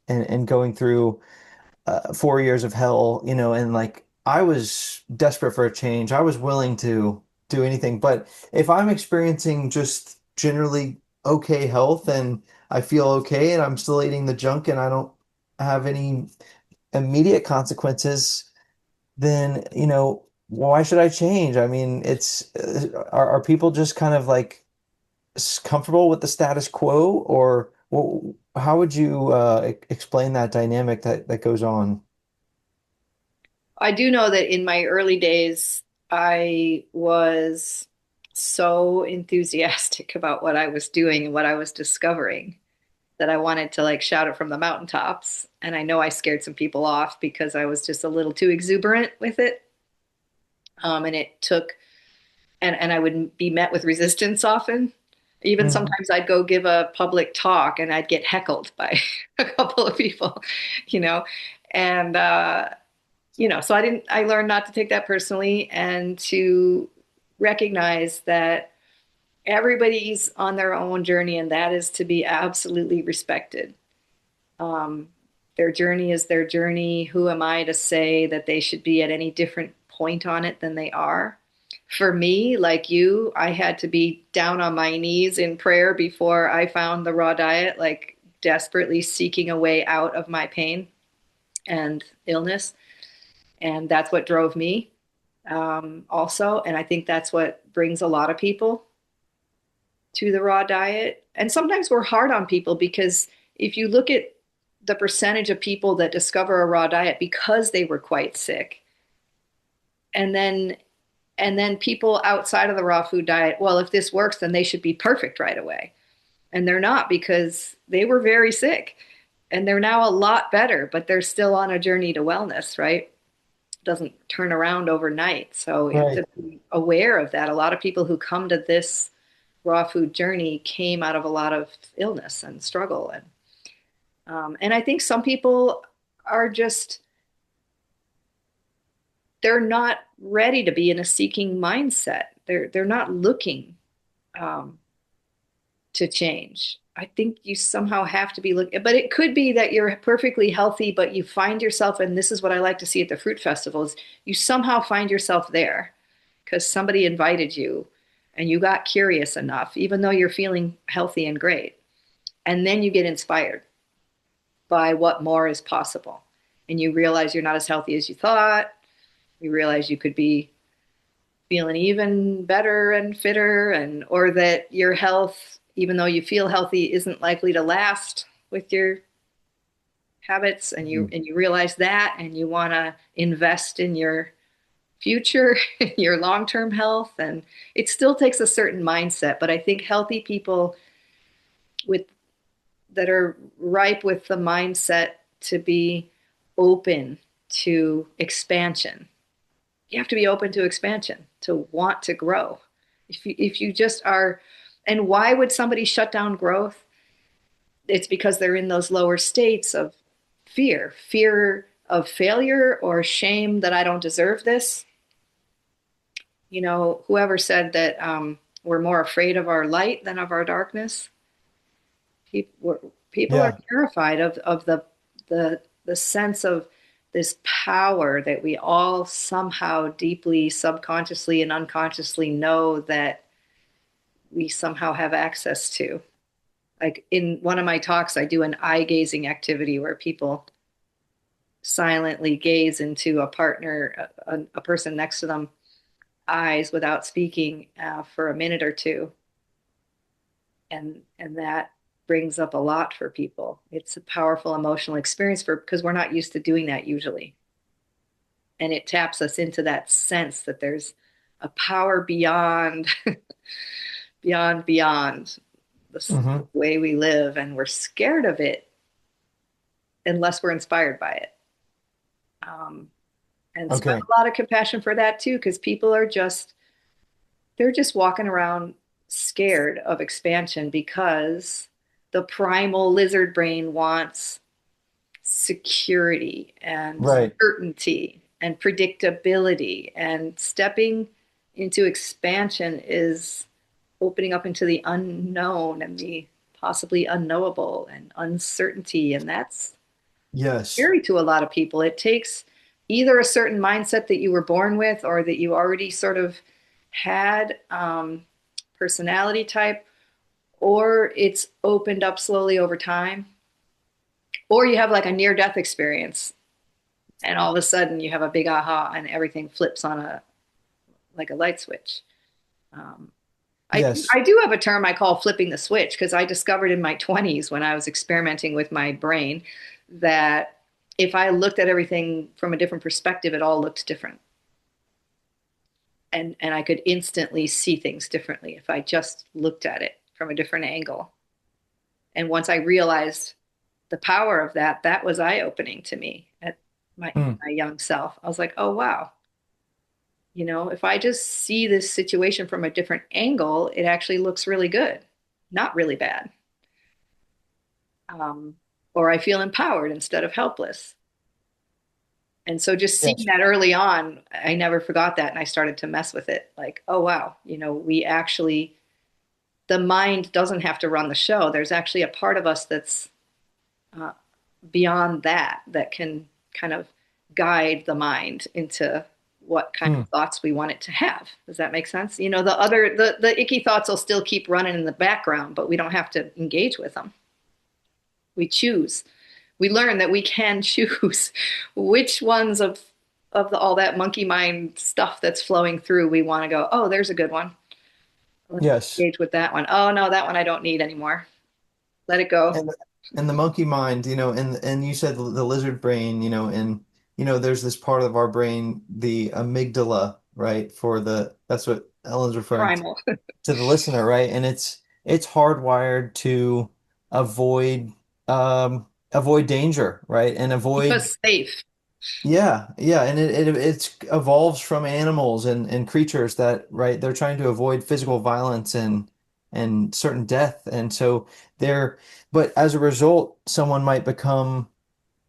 and going through 4 years of hell, and like I was desperate for a change. I was willing to do anything. But if I'm experiencing just generally okay health and I feel okay and I'm still eating the junk and I don't have any immediate consequences, then, why should I change? I mean, are people just kind of like comfortable with the status quo, or how would you explain that dynamic that goes on? I do know that in my early days, I was so enthusiastic about what I was doing and what I was discovering that I wanted to like shout it from the mountaintops. And I know I scared some people off because I was just a little too exuberant with it. And it took, and I would be met with resistance often. Even Mhm. sometimes I'd go give a public talk and I'd get heckled by a couple of people, you know, and, so I learned not to take that personally and to recognize that everybody's on their own journey and that is to be absolutely respected. Um, their journey is their journey. Who am I to say that they should be at any different point on it than they are? For me, like you, I had to be down on my knees in prayer before I found the raw diet, like desperately seeking a way out of my pain and illness. And that's what drove me also. And I think that's what brings a lot of people to the raw diet. And sometimes we're hard on people because if you look at the percentage of people that discover a raw diet because they were quite sick, and then people outside of the raw food diet, well, if this works, then they should be perfect right away. And they're not because they were very sick and they're now a lot better, but they're still on a journey to wellness, right? It doesn't turn around overnight. So we have Right. to be aware of that. A lot of people who come to this raw food journey came out of a lot of illness and struggle. And I think some people are just, they're not ready to be in a seeking mindset. They're not looking um, to change. I think you somehow have to be looking, but it could be that you're perfectly healthy, but you find yourself, and this is what I like to see at the fruit festivals, you somehow find yourself there because somebody invited you and you got curious enough, even though you're feeling healthy and great. And then you get inspired by what more is possible. And you realize you're not as healthy as you thought. You realize you could be feeling even better and fitter, and or that your health, even though you feel healthy, isn't likely to last with your habits, and you realize that and you want to invest in your future, your long-term health. And it still takes a certain mindset, but I think healthy people with that are ripe with the mindset to be open to expansion. You have to be open to expansion, to want to grow. If you just are, and why would somebody shut down growth? It's because they're in those lower states of fear of failure or shame that I don't deserve this. Whoever said that we're more afraid of our light than of our darkness. People are Yeah. terrified of the sense of this power that we all somehow deeply, subconsciously, and unconsciously know that we somehow have access to. Like in one of my talks, I do an eye gazing activity where people silently gaze into a partner, a person next to them, eyes without speaking for a minute or two, and that brings up a lot for people. It's a powerful emotional experience for because we're not used to doing that usually, and it taps us into that sense that there's a power beyond, beyond the Hmm. way we live, and we're scared of it unless we're inspired by it. Um, and so I Okay. have a lot of compassion for that too, because people are just they're just walking around scared of expansion because the primal lizard brain wants security and Right. certainty and predictability. And stepping into expansion is opening up into the unknown and the possibly unknowable and uncertainty. And that's Yes. scary to a lot of people. It takes either a certain mindset that you were born with or that you already sort of had, personality type, or it's opened up slowly over time, or you have like a near death experience and all of a sudden you have a big aha and everything flips on a like a light switch. Um, Yes. I do have a term I call flipping the switch because I discovered in my 20s when I was experimenting with my brain that if I looked at everything from a different perspective, it all looked different. And I could instantly see things differently if I just looked at it from a different angle. And once I realized the power of that, that was eye opening to me at Mm. my young self. I was like, oh, wow. If I just see this situation from a different angle, it actually looks really good, not really bad. Um, or I feel empowered instead of helpless. And so just seeing Yes. that early on, I never forgot that. And I started to mess with it like, oh, wow, we actually, the mind doesn't have to run the show. There's actually a part of us that's uh, beyond that, that can kind of guide the mind into what kind of Mm. thoughts we want it to have. Does that make sense? The icky thoughts will still keep running in the background, but we don't have to engage with them. We choose. We learn that we can choose which ones of all that monkey mind stuff that's flowing through we want to go, oh, there's a good one. Let's Yes. engage with that one. Oh no, that one I don't need anymore. Let it go. And and the monkey mind, and you said the lizard brain, and there's this part of our brain, the amygdala, right? That's what Ellen's referring Primal. to the listener, right? And it's hardwired to avoid avoid danger, right? And Keep avoid. us safe. Yeah, yeah, and it evolves from animals and creatures that, right, they're trying to avoid physical violence and certain death. And so they're but as a result, someone might become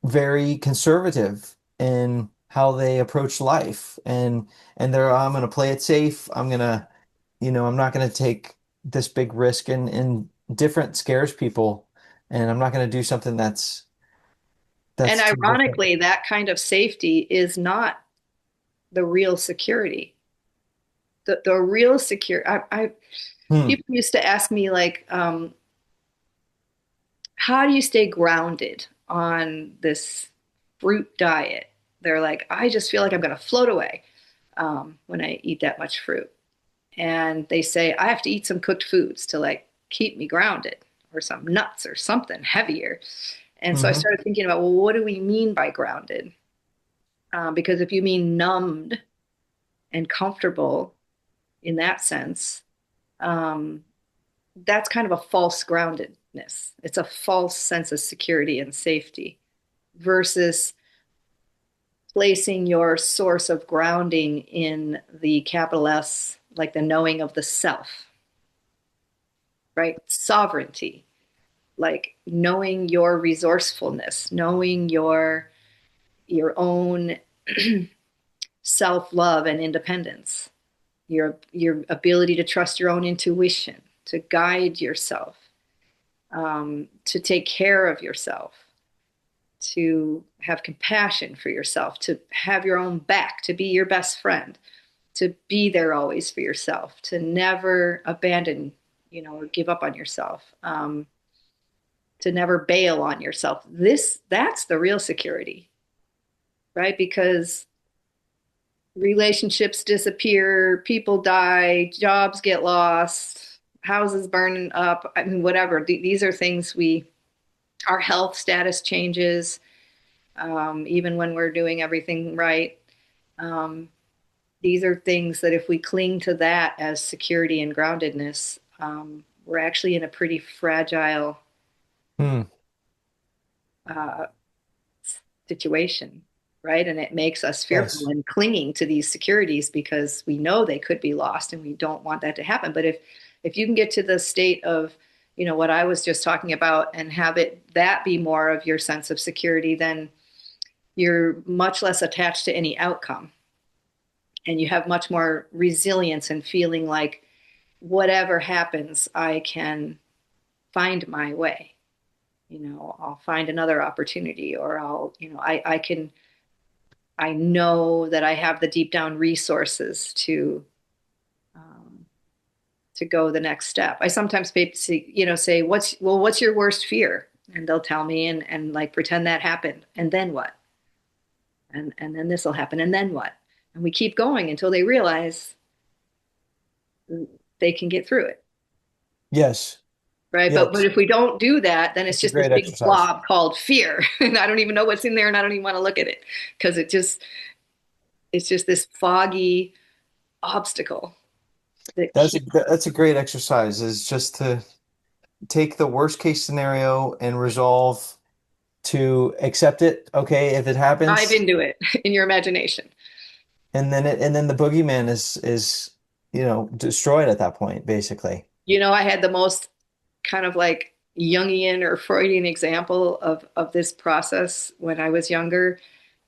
very conservative in how they approach life, and I'm going to play it safe. I'm not going to take this big risk, and different scares people, and I'm not going to do something And that's too different. ironically, that kind of safety is not the real security. The real secure. Hmm. People used to ask me like, how do you stay grounded on this fruit diet? They're like, I just feel like I'm going to float away when I eat that much fruit. And they say I have to eat some cooked foods to like keep me grounded, or some nuts or something heavier. And so I Hmm. started thinking about, well, what do we mean by grounded? Because if you mean numbed and comfortable in that sense, um, that's kind of a false groundedness. It's a false sense of security and safety versus placing your source of grounding in the capital S, like the knowing of the self, right? Sovereignty, like knowing your resourcefulness, knowing your own self-love and independence, your ability to trust your own intuition, to guide yourself, to take care of yourself, to have compassion for yourself, to have your own back, to be your best friend, to be there always for yourself, to never abandon, or give up on yourself. to never bail on yourself. That's the real security, right? Because relationships disappear, people die, jobs get lost, houses burning up. I mean, whatever. These are things our health status changes, even when we're doing everything right. Um, these are things that if we cling to that as security and groundedness, we're actually in a pretty fragile Hmm. uh, situation, right? And it makes us fearful Yes. and clinging to these securities because we know they could be lost and we don't want that to happen. But if you can get to the state of, what I was just talking about and have that be more of your sense of security, then you're much less attached to any outcome and you have much more resilience and feeling like whatever happens, I can find my way. I'll find another opportunity or I know that I have the deep down resources um, to go the next step. I sometimes say, what's your worst fear? And they'll tell me and like pretend that happened. And then what? And then this will happen. And then what? And we keep going until they realize they can get through it. Yes. Right. But Yes. if we don't do that, then it's It's a just this great big exercise. blob called fear. And I don't even know what's in there and I don't even want to look at it because it's just this foggy obstacle that That's a great exercise is just to take the worst case scenario and resolve to accept it. Okay, if it dive happens, into it in your imagination. and then the boogeyman is destroyed at that point, basically. I had the most kind of like Jungian or Freudian example of this process when I was younger.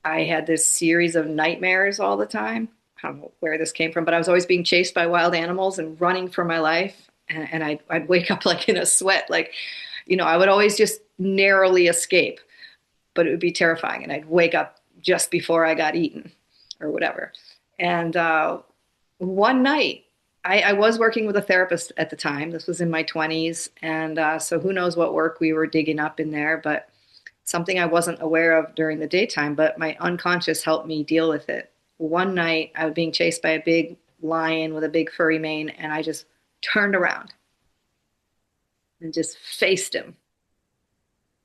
I had this series of nightmares all the time. I don't know where this came from, but I was always being chased by wild animals and running for my life. And I'd wake up like in a sweat. Like, I would always just narrowly escape, but it would be terrifying. And I'd wake up just before I got eaten or whatever. And one night, I was working with a therapist at the time. This was in my 20s. And so who knows what work we were digging up in there, but something I wasn't aware of during the daytime, but my unconscious helped me deal with it. One night, I was being chased by a big lion with a big furry mane, and I just turned around and just faced him.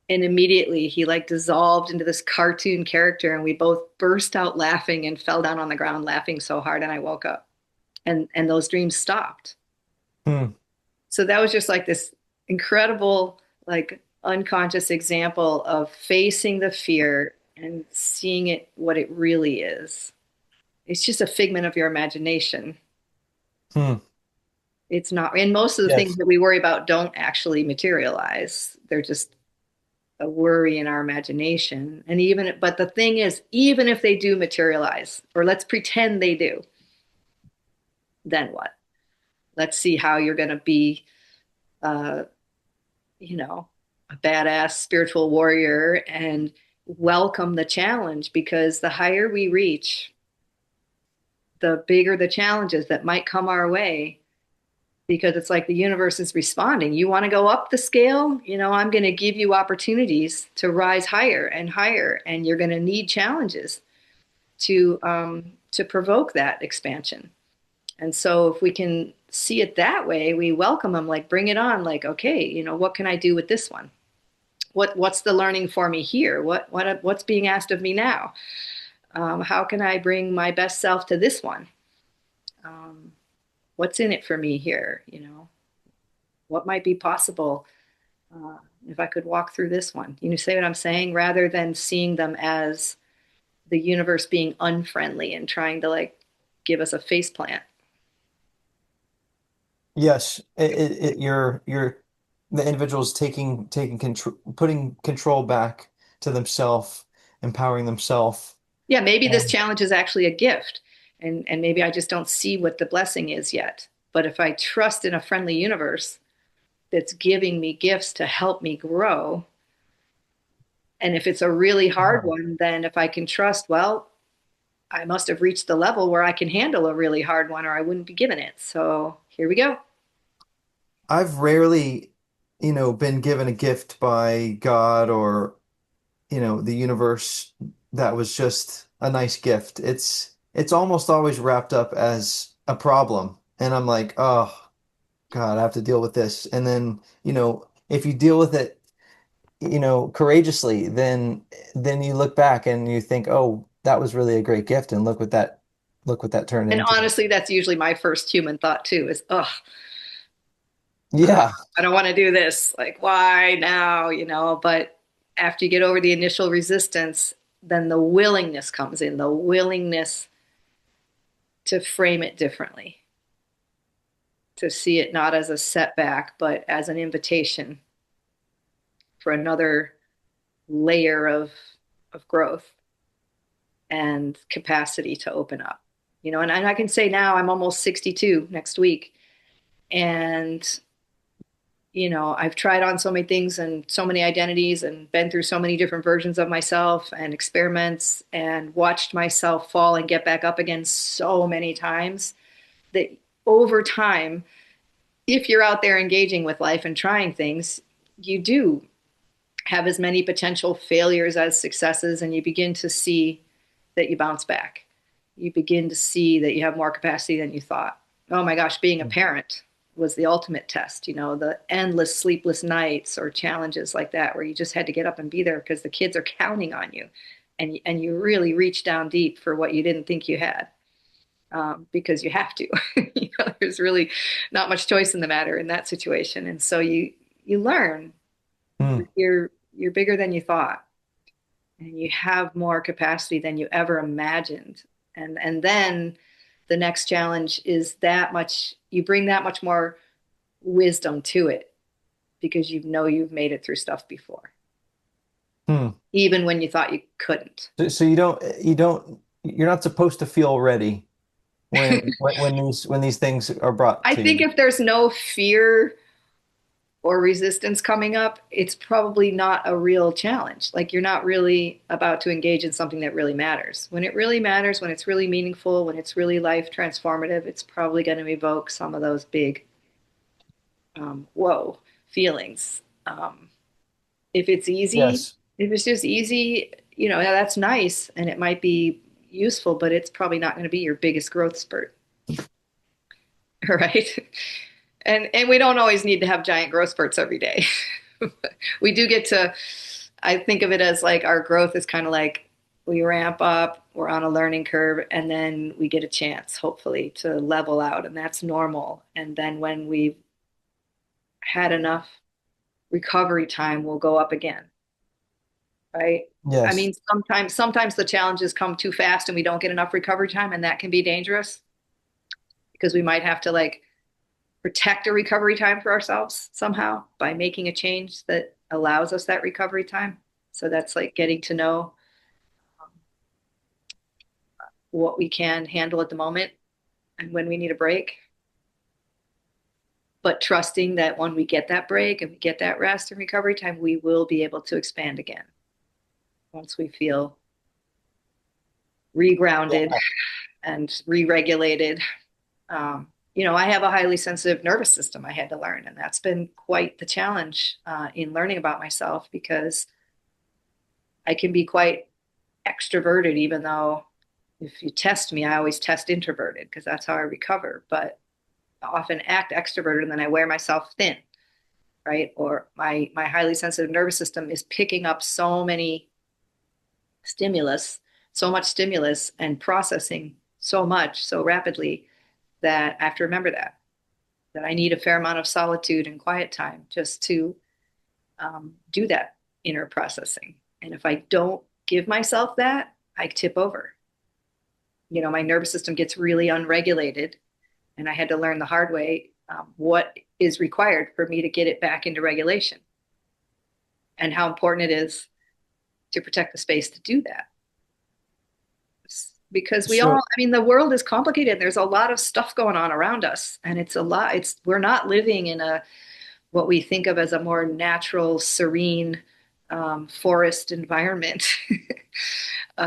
And immediately he like dissolved into this cartoon character, and we both burst out laughing and fell down on the ground laughing so hard, and I woke up. And those dreams stopped. Hmm. So that was just like this incredible, like unconscious example of facing the fear and seeing it what it really is. It's just a figment of your imagination. Hmm. It's not, and most of the things Yes. that we worry about don't actually materialize. They're just a worry in our imagination. But the thing is, even if they do materialize, or let's pretend they do, then what? Let's see how you're going to be uh, a badass spiritual warrior and welcome the challenge because the higher we reach, the bigger the challenges that might come our way because it's like the universe is responding. You want to go up the scale? I'm going to give you opportunities to rise higher and higher, and you're going to need challenges to provoke that expansion. And so if we can see it that way, we welcome them, like bring it on, like, okay, what can I do with this one? What's the learning for me here? What's being asked of me now? How can I bring my best self to this one? Um, what's in it for me here? What might be possible uh, if I could walk through this one? Say what I'm saying, rather than seeing them as the universe being unfriendly and trying to like give us a face plant. Yes. You're the individual's taking control, putting control back to themselves, empowering themselves. Yeah, maybe this And challenge is actually a gift, and maybe I just don't see what the blessing is yet. But if I trust in a friendly universe that's giving me gifts to help me grow, and if it's a really hard wow. one, then if I can trust, well, I must have reached the level where I can handle a really hard one, or I wouldn't be given it. So here we go. I've rarely been given a gift by God or, the universe that was just a nice gift. It's almost always wrapped up as a problem. And I'm like, oh God, I have to deal with this. And then, if you deal with it, courageously, then you look back and you think, oh, that was really a great gift, and look what that turned And into. honestly, that's usually my first human thought too is, oh, Yeah. I don't want to do this. Like, why now? But after you get over the initial resistance, then the willingness comes in, the willingness to frame it differently, to see it not as a setback, but as an invitation for another layer of growth and capacity to open up. And I can say now I'm almost 62 next week. And I've tried on so many things and so many identities and been through so many different versions of myself and experiments and watched myself fall and get back up again so many times that over time, if you're out there engaging with life and trying things, you do have as many potential failures as successes, and you begin to see that you bounce back. You begin to see that you have more capacity than you thought. Oh my gosh, being a parent was the ultimate test, the endless sleepless nights or challenges like that where you just had to get up and be there because the kids are counting on you, and you really reach down deep for what you didn't think you had, because you have to. There's really not much choice in the matter in that situation, and so you learn Hmm. you're bigger than you thought, and you have more capacity than you ever imagined. And then the next challenge is that much you bring that much more wisdom to it because you've made it through stuff before, Hmm. even when you thought you couldn't. So you're not supposed to feel ready when these things are brought I to think you. if there's no fear or resistance coming up, it's probably not a real challenge. Like you're not really about to engage in something that really matters. When it really matters, when it's really meaningful, when it's really life transformative, it's probably going to evoke some of those big, whoa feelings. If it's easy, Yes. if it's just easy, that's nice and it might be useful, but it's probably not going to be your biggest growth spurt. Right. And we don't always need to have giant growth spurts every day. We do get to, I think of it as like our growth is kind of like we ramp up, we're on a learning curve, and then we get a chance, hopefully, to level out, and that's normal. And then when we've had enough recovery time, we'll go up again, right? I Yes. mean, sometimes the challenges come too fast and we don't get enough recovery time, and that can be dangerous because we might have to like protect a recovery time for ourselves somehow by making a change that allows us that recovery time. So that's like getting to know what we can handle at the moment and when we need a break, but trusting that when we get that break and we get that rest and recovery time, we will be able to expand again once we feel regrounded Yeah. and re-regulated. I have a highly sensitive nervous system I had to learn, and that's been quite the challenge in learning about myself because I can be quite extroverted, even though if you test me, I always test introverted because that's how I recover. But I often act extroverted and then I wear myself thin, right? Or my highly sensitive nervous system is picking up stimulus, so much stimulus and processing so much so rapidly that I have to remember that I need a fair amount of solitude and quiet time just to do that inner processing. And if I don't give myself that, I tip over. My nervous system gets really unregulated, and I had to learn the hard way what is required for me to get it back into regulation and how important it is to protect the space to do that. Because So I mean, the world is complicated. There's a lot of stuff going on around us, and we're not living in what we think of as a more natural, serene forest environment,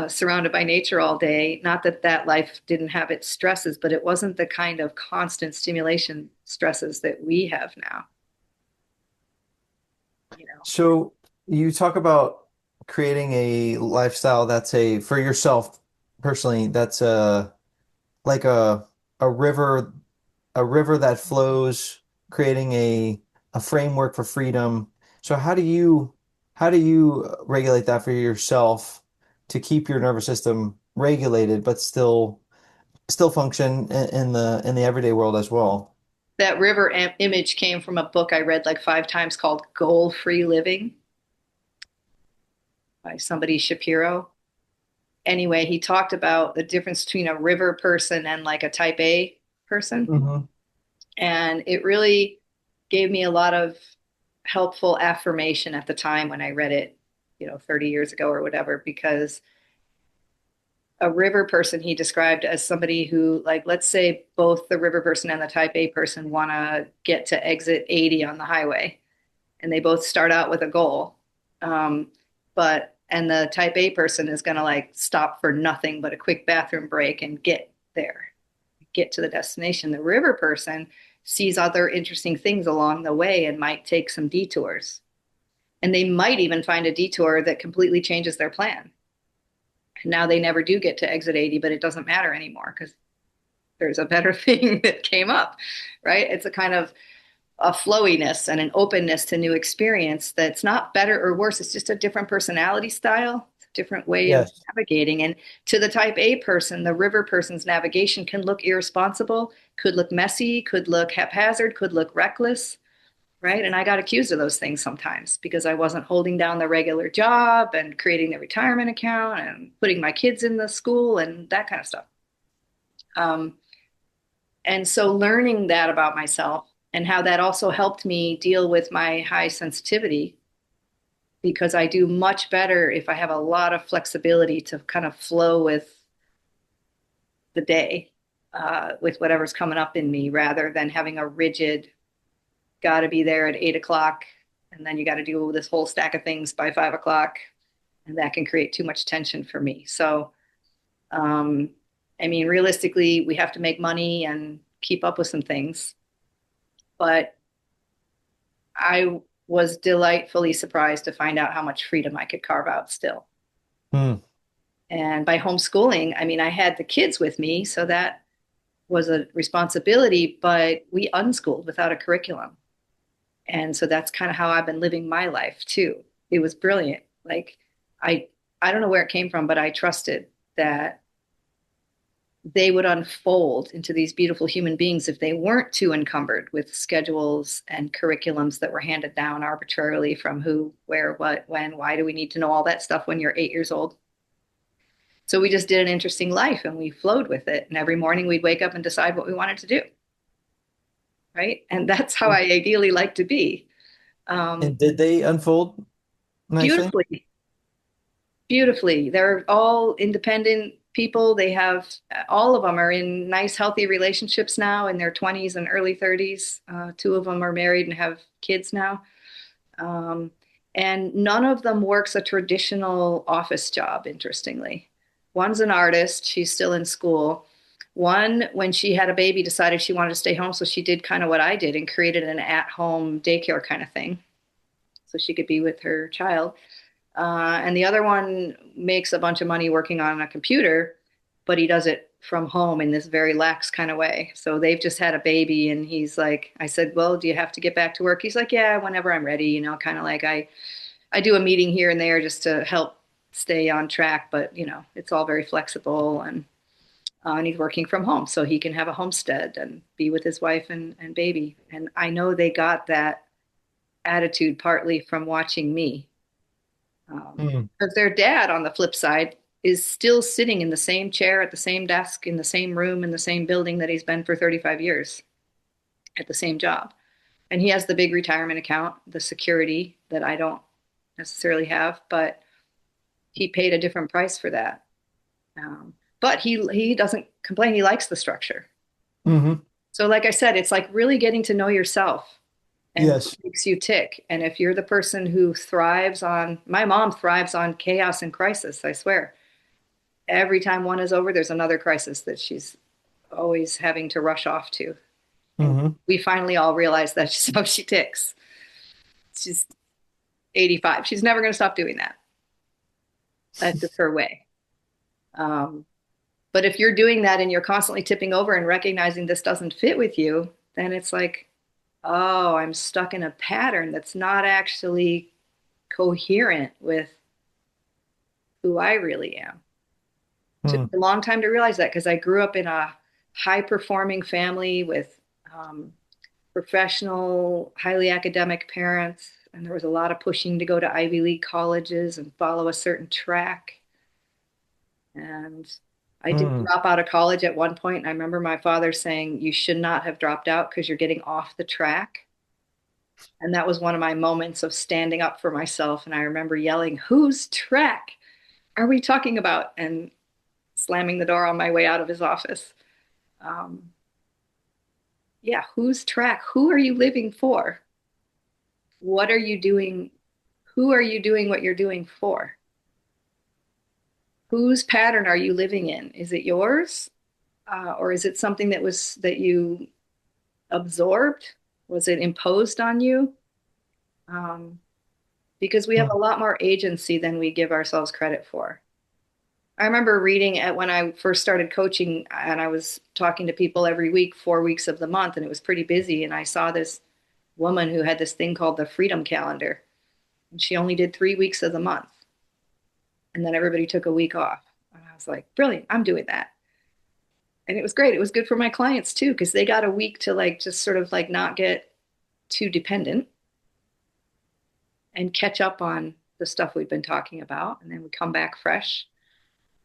surrounded by nature all day. Not that that life didn't have its stresses, but it wasn't the kind of constant stimulation stresses that we have now. you know. So you talk about creating a lifestyle that's a for yourself personally, that's like a river a river that flows, creating a framework for freedom. So how do you regulate that for yourself to keep your nervous system regulated, but still function in the everyday world as well? That river image came from a book I read like 5 times called Goal Free Living by somebody Shapiro. Anyway, he talked about the difference between a river person and like a type A person. Hmm. And it really gave me a lot of helpful affirmation at the time when I read it, 30 years ago or whatever, because a river person he described as somebody who, like, let's say both the river person and the type A person want to get to exit 80 on the highway, and they both start out with a goal. And the type A person is going to like stop for nothing but a quick bathroom break and get there, get to the destination. The river person sees other interesting things along the way and might take some detours. And they might even find a detour that completely changes their plan. And now they never do get to exit 80, but it doesn't matter anymore because there's a better thing that came up, right? It's a kind of a flowiness and an openness to new experience that's not better or worse. It's just a different personality style, it's a different way of Yes. navigating. And to the type A person, the river person's navigation can look irresponsible, could look messy, could look haphazard, could look reckless, right? And I got accused of those things sometimes because I wasn't holding down the regular job and creating the retirement account and putting my kids in the school and that kind of stuff. Um, and so learning that about myself and how that also helped me deal with my high sensitivity because I do much better if I have a lot of flexibility to kind of flow with the day, with whatever's coming up in me, rather than having a rigid, got to be there at 8 o'clock, and then you got to do this whole stack of things by 5 o'clock. And that can create too much tension for me. So, um, I mean, realistically, we have to make money and keep up with some things. But I was delightfully surprised to find out how much freedom I could carve out still. Hmm. And by homeschooling, I mean, I had the kids with me, so that was a responsibility, but we unschooled without a curriculum. And so that's kind of how I've been living my life too. It was brilliant. Like I I don't know where it came from, but I trusted that they would unfold into these beautiful human beings if they weren't too encumbered with schedules and curriculums that were handed down arbitrarily from who, where, what, when, why do we need to know all that stuff when you're 8 years old? So we just did an interesting life and we flowed with it. And every morning we'd wake up and decide what we wanted to do. Right. And that's how I ideally like to be. Um, And did they unfold nicely? beautifully, beautifully. They're all independent people. They have all of them are in nice, healthy relationships now in their 20s and early 30s. Two of them are married and have kids now. Um, and none of them works a traditional office job, interestingly. One's an artist, she's still in school. One, when she had a baby, decided she wanted to stay home. So she did kind of what I did and created an at home daycare kind of thing so she could be with her child. And the other one makes a bunch of money working on a computer, but he does it from home in this very lax kind of way. So they've just had a baby, and he's like, I said, well, do you have to get back to work? He's like, yeah, whenever I'm ready, kind of like I do a meeting here and there just to help stay on track, but it's all very flexible and he's working from home so he can have a homestead and be with his wife and baby. And I know they got that attitude partly from watching me Hmm. because their dad, on the flip side, is still sitting in the same chair at the same desk in the same room in the same building that he's been for 35 years at the same job. And he has the big retirement account, the security that I don't necessarily have, but he paid a different price for that. But he doesn't complain. He likes the structure. Hmm. So, like I said, it's like really getting to know yourself and what Yes. makes you tick. And if you're the person who thrives on, my mom thrives on chaos and crisis, I swear. Every time one is over, there's another crisis that she's always having to rush off to. And Hmm. we finally all realize that's just how she ticks. She's 85. She's never going to stop doing that. That's just her way. Um, but if you're doing that and you're constantly tipping over and recognizing this doesn't fit with you, then it's like, oh, I'm stuck in a pattern that's not actually coherent with who I really am. Took Hmm. a long time to realize that because I grew up in a high performing family with um, professional, highly academic parents. And there was a lot of pushing to go to Ivy League colleges and follow a certain track. And I did Hmm. drop out of college at one point. And I remember my father saying, "You should not have dropped out because you're getting off the track." And that was one of my moments of standing up for myself. And I remember yelling, "Whose track are we talking about?" And slamming the door on my way out of his office. Um, yeah, whose track? Who are you living for? What are you doing? Who are you doing what you're doing for? Whose pattern are you living in? Is it yours? Or is it something that you absorbed? Was it imposed on you? Um, because we have Hmm. a lot more agency than we give ourselves credit for. I remember reading at when I first started coaching, and I was talking to people every week, 4 weeks of the month, and it was pretty busy. And I saw this woman who had this thing called the Freedom Calendar, and she only did 3 weeks of the month, and then everybody took a week off. And I was like, brilliant, I'm doing that. And it was great. It was good for my clients too, because they got a week to like just sort of like not get too dependent and catch up on the stuff we've been talking about. And then we come back fresh.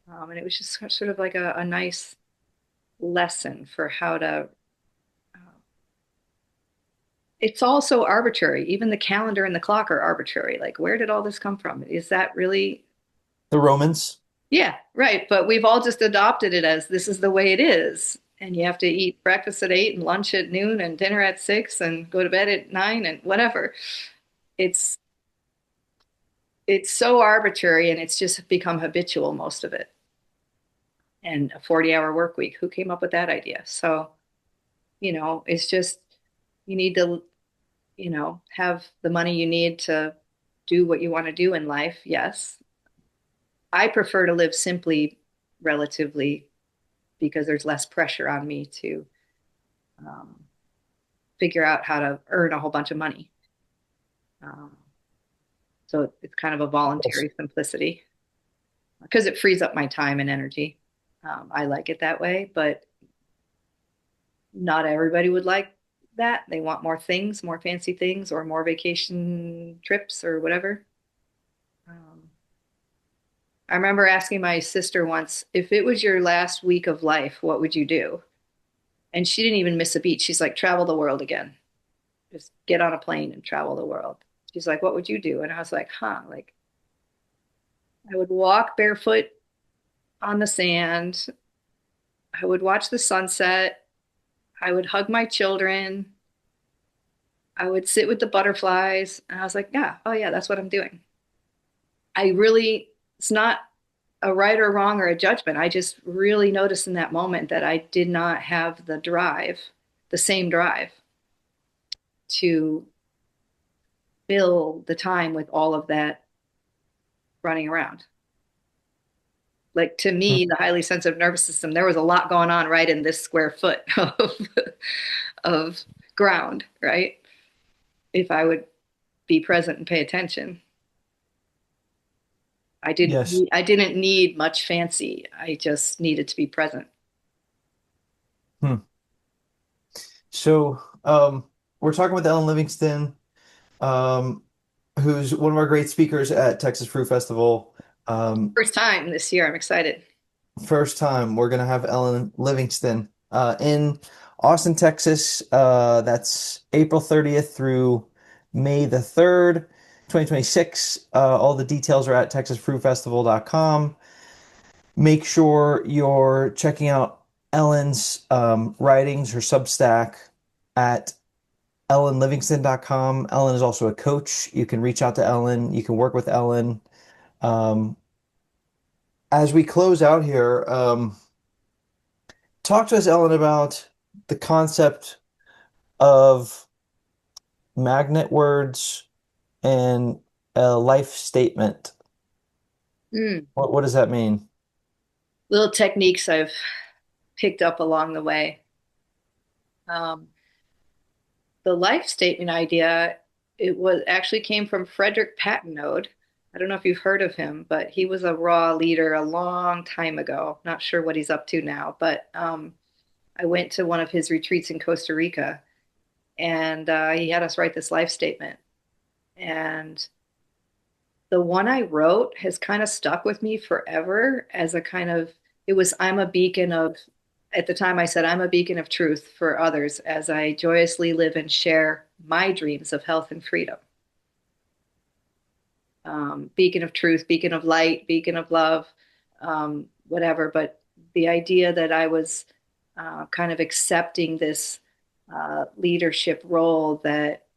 And it was just sort of like a nice lesson for how to. Uh, it's all so arbitrary. Even the calendar and the clock are arbitrary. Like, where did all this come from? Is that really? The Romans. Yeah, right. But we've all just adopted it as this is the way it is. And you have to eat breakfast at 8 and lunch at noon and dinner at 6 and go to bed at 9 and whatever. It's it's so arbitrary and it's just become habitual, most of it. And a 40-hour work week, who came up with that idea? So, it's just you need to, have the money you need to do what you want to do in life. Yes. I prefer to live simply relatively because there's less pressure on me to um, figure out how to earn a whole bunch of money. Um, so it's kind of a Yes. voluntary simplicity because it frees up my time and energy. I like it that way, but not everybody would like that. They want more things, more fancy things, or more vacation trips or whatever. Um, I remember asking my sister once, if it was your last week of life, what would you do? And she didn't even miss a beat. She's like, travel the world again. Just get on a plane and travel the world. She's like, what would you do? And I was like, like I would walk barefoot on the sand. I would watch the sunset. I would hug my children. I would sit with the butterflies. And I was like, yeah, oh yeah, that's what I'm doing. It's not a right or wrong or a judgment. I just really noticed in that moment that I did not have the same drive to fill the time with all of that running around. Like to Hmm. me, the highly sensitive nervous system, there was a lot going on right in this square foot of ground, right? If I would be present and pay attention. Yes. I didn't need much fancy. I just needed to be present. Hmm. So, we're talking with Ellen Livingston, um, who's one of our great speakers at Texas Fruit Festival. Um, First time this year. I'm excited. First time we're gonna have Ellen Livingston in Austin, Texas. That's April 30th through May the 3rd, 2026. All the details are at texasfruitfestival.com. Make sure you're checking out Ellen's writings, her Substack at ellenlivingston.com. Ellen is also a coach. You can reach out to Ellen. You can work with Ellen. Um, as we close out here, talk to us, Ellen, about the concept of magnet words and A life statement. Mm. What does that mean? Little techniques I've picked up along the way. Um, the life statement idea, it was actually came from Frederick Patenaude. I don't know if you've heard of him, but he was a raw leader a long time ago. Not sure what he's up to now, but I went to one of his retreats in Costa Rica, and he had us write this life statement. And the one I wrote has kind of stuck with me forever as a kind of, it was, I'm a beacon of, at the time I said, I'm a beacon of truth for others as I joyously live and share my dreams of health and freedom. Beacon of truth, beacon of light, beacon of love, whatever. But the idea that I was kind of accepting this leadership role that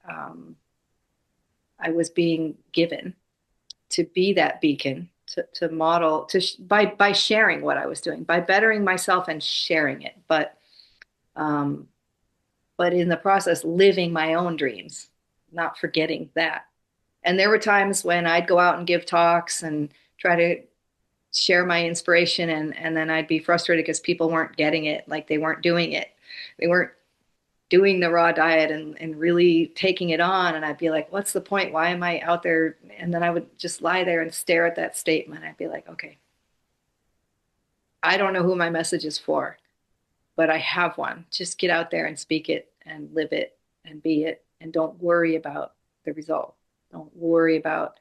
I was being given to be that beacon, to model, by sharing what I was doing, by bettering myself and sharing it, um, but in the process, living my own dreams, not forgetting that. And there were times when I'd go out and give talks and try to share my inspiration, and then I'd be frustrated because people weren't getting it, like they weren't doing it. They weren't doing the raw diet and really taking it on. And I'd be like, what's the point? Why am I out there? And then I would just lie there and stare at that statement. I'd be like, okay, I don't know who my message is for, but I have one. Just get out there and speak it and live it and be it. And don't worry about the result. Don't worry about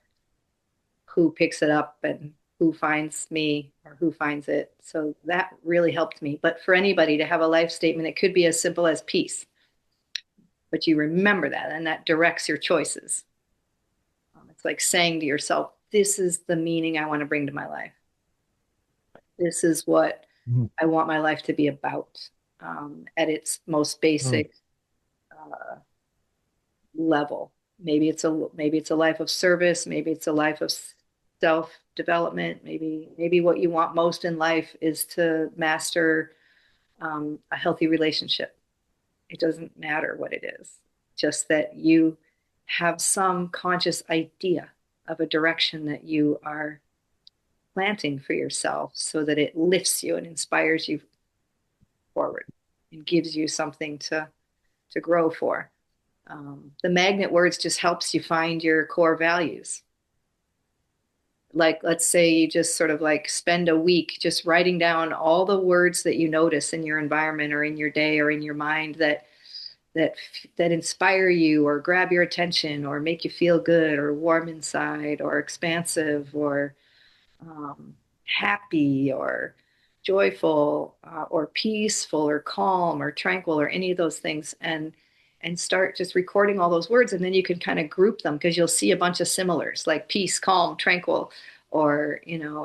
who picks it up and who finds me or who finds it. So that really helped me. But for anybody to have a life statement, it could be as simple as peace, but you remember that and that directs your choices. It's like saying to yourself, this is the meaning I want to bring to my life. This is what Mhm. I want my life to be about, at its most Mm. basic uh, level. Maybe it's a life of service. Maybe it's a life of self development. Maybe what you want most in life is to master a healthy relationship. It doesn't matter what it is, just that you have some conscious idea of a direction that you are planting for yourself so that it lifts you and inspires you forward and gives you something to grow for. The magnet words just helps you find your core values. Like, let's say you just sort of like spend a week just writing down all the words that you notice in your environment or in your day or in your mind that that inspire you or grab your attention or make you feel good or warm inside or expansive or happy or joyful or peaceful or calm or tranquil or any of those things, and start just recording all those words, and then you can kind of group them because you'll see a bunch of similars like peace, calm, tranquil, or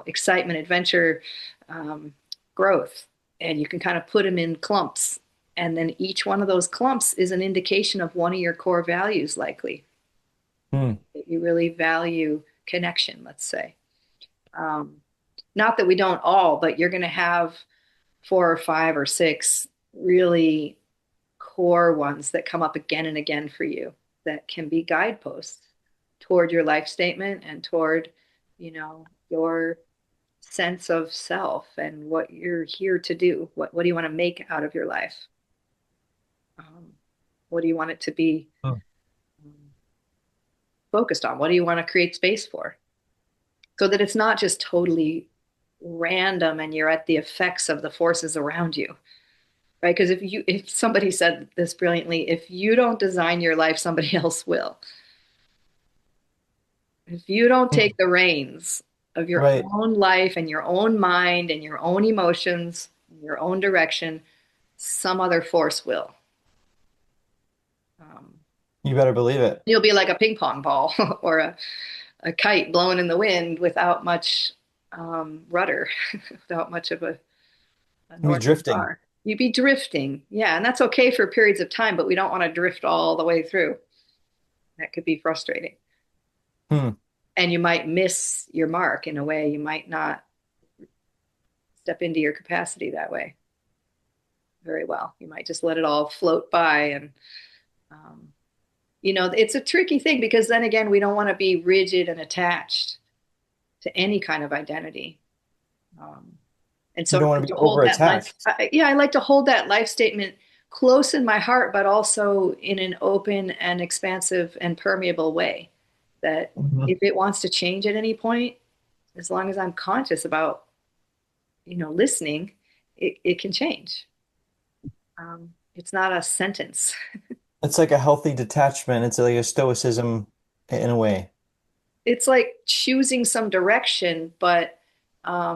excitement, adventure, um, growth, and you can kind of put them in clumps, and then each one of those clumps is an indication of one of your core values, likely Mm. that you really value connection, let's say. um, Not that we don't all, but you're going to have four or five or six really core ones that come up again and again for you that can be guideposts toward your life statement and toward, your sense of self and what you're here to do. What do you want to make out of your life? Um, what do you want it to be Mm. um, focused on? What do you want to create space for? So that it's not just totally random and you're at the effects of the forces around you, right? Because if somebody said this brilliantly, if you don't design your life, somebody else will. If you don't Mm. take the reins of your Right. own life and your own mind and your own emotions, your own direction, some other force will. Um, You better believe it. you'll be like a ping pong ball or a kite blowing in the wind without much rudder, without much of a You'll be North drifting. Star. You'd be drifting. Yeah, and that's okay for periods of time, but we don't want to drift all the way through. That could be frustrating. Hmm. And you might miss your mark in a way. You might not step into your capacity that way very well. You might just let it all float by and um, It's a tricky thing because then again, we don't want to be rigid and attached to any kind of identity. Um, and You so don't I want like to to be hold over that life, attached. yeah, I like to hold that life statement close in my heart, but also in an open and expansive and permeable way. That Mhm. if it wants to change at any point, as long as I'm conscious about, listening, it can change. It's not a sentence. It's like a healthy detachment. It's like a stoicism in a way. It's like choosing some direction, but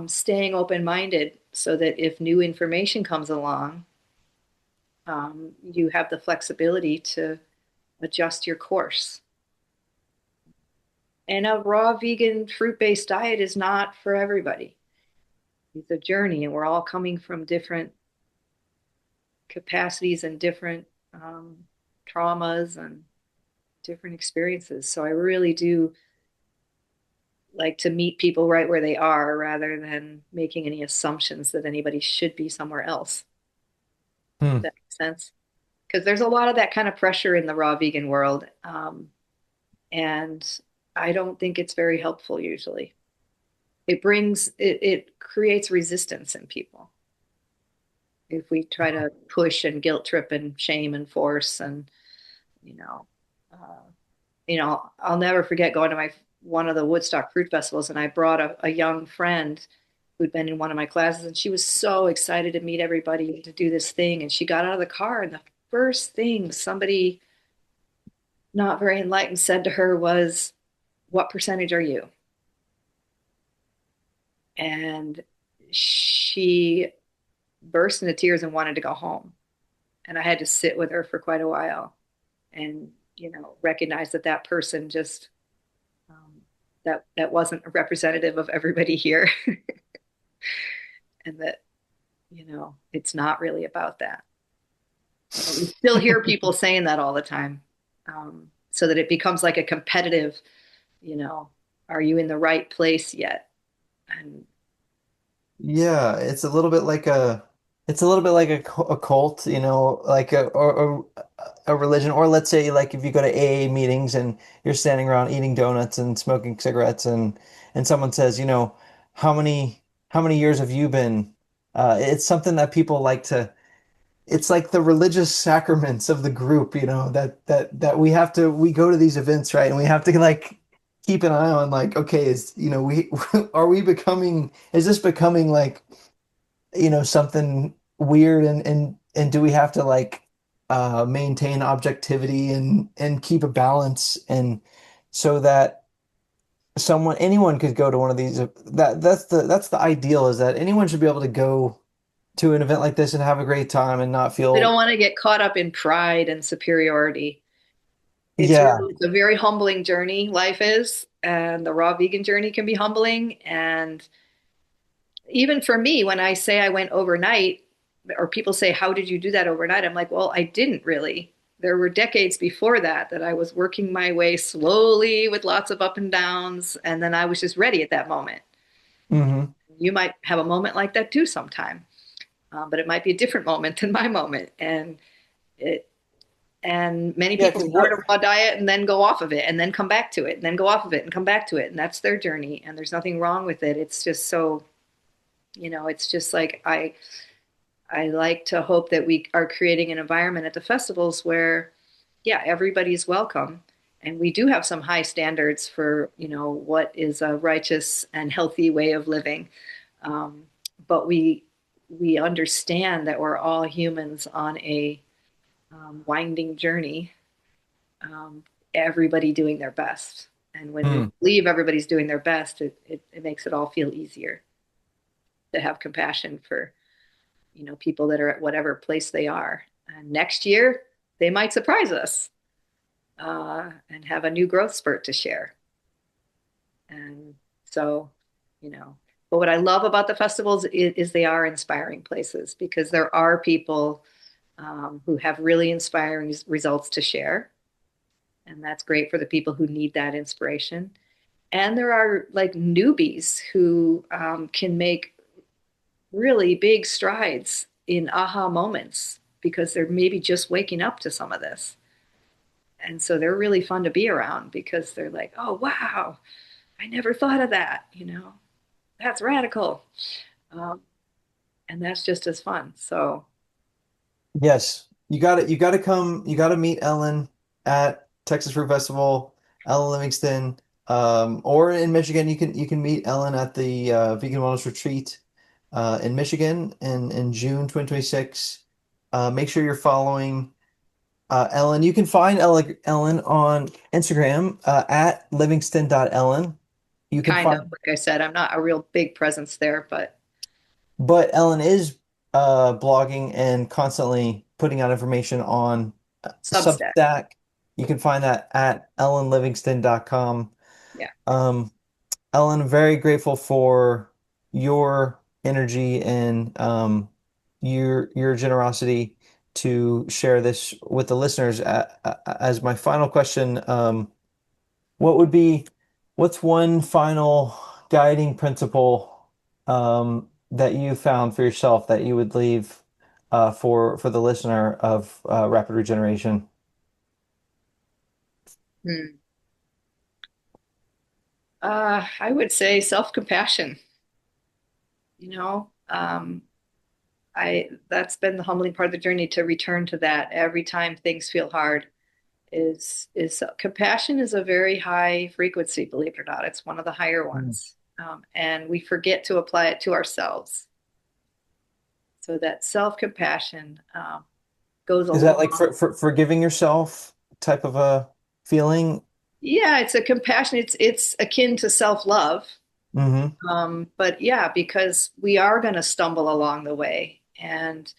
staying open-minded so that if new information comes along, you have the flexibility to adjust your course. And a raw vegan fruit-based diet is not for everybody. It's a journey, and we're all coming from different capacities and different traumas and different experiences. So I really do like to meet people right where they are rather than making any assumptions that anybody should be somewhere else. If Hmm. that makes sense. Because there's a lot of that kind of pressure in the raw vegan world. And I don't think it's very helpful usually. It creates resistance in people if we try to push and guilt trip and shame and force and you know uh, I'll never forget going to my one of the Woodstock fruit festivals, and I brought a young friend who'd been in one of my classes, and she was so excited to meet everybody to do this thing. And she got out of the car, and the first thing somebody not very enlightened said to her was, "What percentage are you?" And she burst into tears and wanted to go home. And I had to sit with her for quite a while and recognize that that person just um, that wasn't a representative of everybody here, and that it's not really about that. But we still hear people saying that all the time, so that it becomes like a competitive, you know, are you in the right place yet? And Yeah, it's a little bit like a cult, like or a religion, or let's say like if you go to AA meetings and you're standing around eating donuts and smoking cigarettes and someone says, how many years have you been? It's something that people like to it's like the religious sacraments of the group, that we go to these events, right? And we have to like keep an eye on like, okay, we are we becoming is this becoming like, something weird and do we have to like maintain objectivity and keep a balance and so that anyone could go to one of these that's the ideal is that anyone should be able to go to an event like this and have a great time and not we don't feel want to get caught up in pride and superiority. yeah. It's a very humbling journey, life is, and the raw vegan journey can be humbling. And even for me, when I say I went overnight, or people say, "How did you do that overnight?" I'm like, "Well, I didn't really. There were decades before that I was working my way slowly with lots of up and downs, and then I was just ready at that moment." Hmm. You might have a moment like that too sometime, but it might be a different moment than my moment. It and many Yeah, people because start a raw diet and then go off of it and then come back to it and then go off of it and come back to it, and that's their journey. And there's nothing wrong with it. It's just so it's just like I like to hope that we are creating an environment at the festivals where, yeah, everybody's welcome. And we do have some high standards for, what is a righteous and healthy way of living. Um, but we understand that we're all humans on a winding journey, um, everybody doing their best. And when we mm, believe everybody's doing their best, it makes it all feel easier to have compassion for people that are at whatever place they are. And next year, they might surprise us and have a new growth spurt to share. And so, you know, but what I love about the festivals is they are inspiring places because there are people who have really inspiring results to share. And that's great for the people who need that inspiration. And there are like newbies who can make really big strides in aha moments because they're maybe just waking up to some of this. And so they're really fun to be around because they're like, oh, wow, I never thought of that. That's radical. Um, and that's just as fun. So Yes, you got to come, you got to meet Ellen at Texas Fruit Festival, Ellen Livingston, or in Michigan. You can meet Ellen at the Vegan Wellness Retreat in Michigan in June 2026. Make sure you're following Ellen. You can find Ellen on Instagram at livingston.ellen. You can kind of, find, like I said, I'm not a real big presence there, but but Ellen is blogging and constantly putting out information on Substack. Substack. You can find that at ellenlivingston.com. Yeah. Um, Ellen, very grateful for your energy and your generosity to share this with the listeners. As my final question, what would be, what's one final guiding principle that you found for yourself that you would leave for the listener of Rapid Regeneration? Hmm. I would say self-compassion. You know, um, I that's been the humbling part of the journey to return to that every time things feel hard. Is compassion is a very high frequency, believe it or not. It's one of the higher Mm. ones, and we forget to apply it to ourselves. So that self-compassion goes a Is that like long. for forgiving yourself type of a feeling? Yeah, it's a compassion. It's akin to self-love. Hmm. But yeah, because we are going to stumble along the way, and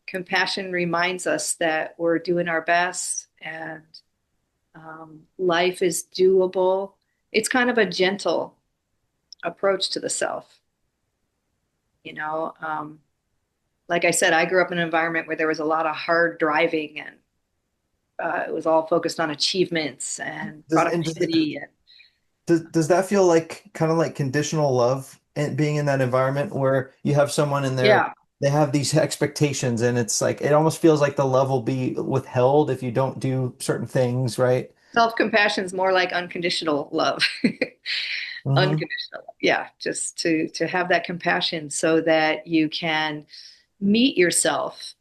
compassion reminds us that we're doing our best and life is doable. It's kind of a gentle approach to the self. You know, like I said, I grew up in an environment where there was a lot of hard driving and it was all focused on achievements and Does and productivity. And does that feel like kind of like conditional love and being in that environment where you have someone in there, yeah, they have these expectations and it's like it almost feels like the love will be withheld if you don't do certain things, right? self-compassion is more like unconditional love. Hmm. Unconditional love. Yeah, just to have that compassion so that you can meet yourself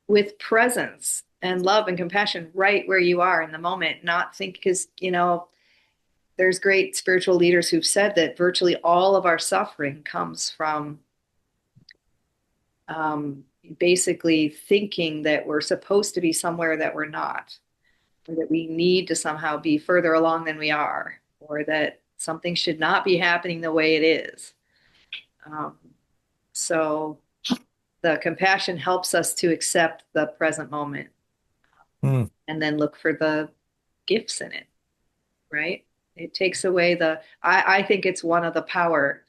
with presence and love and compassion right where you are in the moment, not think because there's great spiritual leaders who've said that virtually all of our suffering comes from basically thinking that we're supposed to be somewhere that we're not, or that we need to somehow be further along than we are, or that something should not be happening the way it is. Um, so the compassion helps us to accept the present moment Mm. and then look for the gifts in it, right? It takes away I think it's one of the power,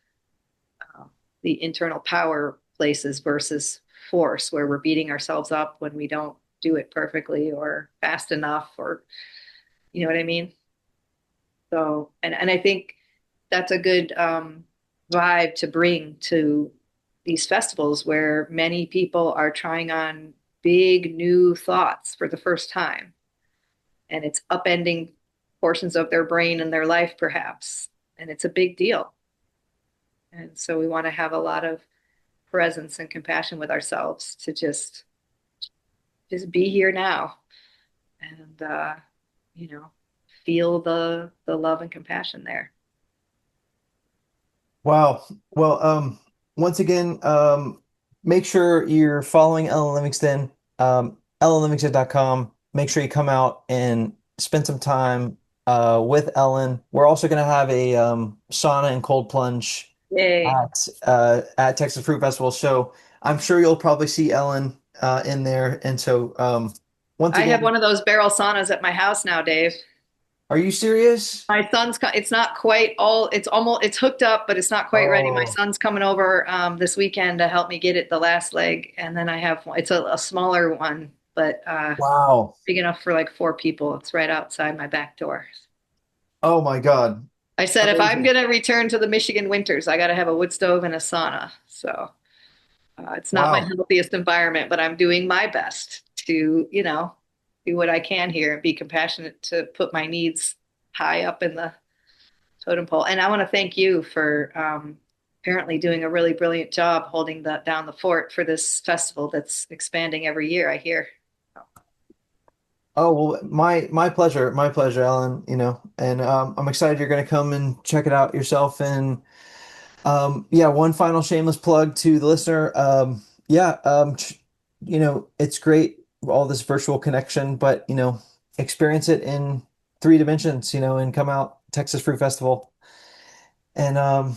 uh, the internal power places versus force, where we're beating ourselves up when we don't do it perfectly or fast enough, or you know what I mean? So, and I think that's a good vibe to bring to these festivals where many people are trying on big new thoughts for the first time, and it's upending portions of their brain and their life, perhaps. And it's a big deal. And so we want to have a lot of presence and compassion with ourselves to just be here now and you know feel the love and compassion there. Wow. Well, once again, make sure you're following Ellen Livingston, ellenlivingston.com. Make sure you come out and spend some time with Ellen. We're also going to have a sauna and cold plunge Yay. at Texas Fruit Festival. So I'm sure you'll probably see Ellen in there. And so once I have again, one of those barrel saunas at my house now, Dave. are you serious? My son's it's not quite all it's almost it's hooked up, but it's not quite ready. My Oh, son's coming over this weekend to help me get it the last leg, and then I have it's a smaller one, but wow. big enough for like four people. It's right outside my back door. Oh my God. I said if I'm Amazing. gonna return to the Michigan winters, I got to have a wood stove and a sauna. So it's not my Wow. healthiest environment, but I'm doing my best to do what I can here and be compassionate to put my needs high up in the totem pole. And I want to thank you for apparently doing a really brilliant job holding down the fort for this festival that's expanding every year, I hear. Oh, well, my pleasure, Ellen, and I'm excited you're going to come and check it out yourself. And yeah, one final shameless plug to the listener. Yeah, it's great, all this virtual connection, but, experience it in three dimensions, and come out Texas Fruit Festival. And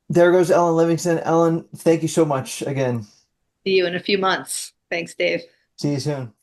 there goes Ellen Livingston. Ellen, thank you so much again. See you in a few months. Thanks, Dave. See you soon.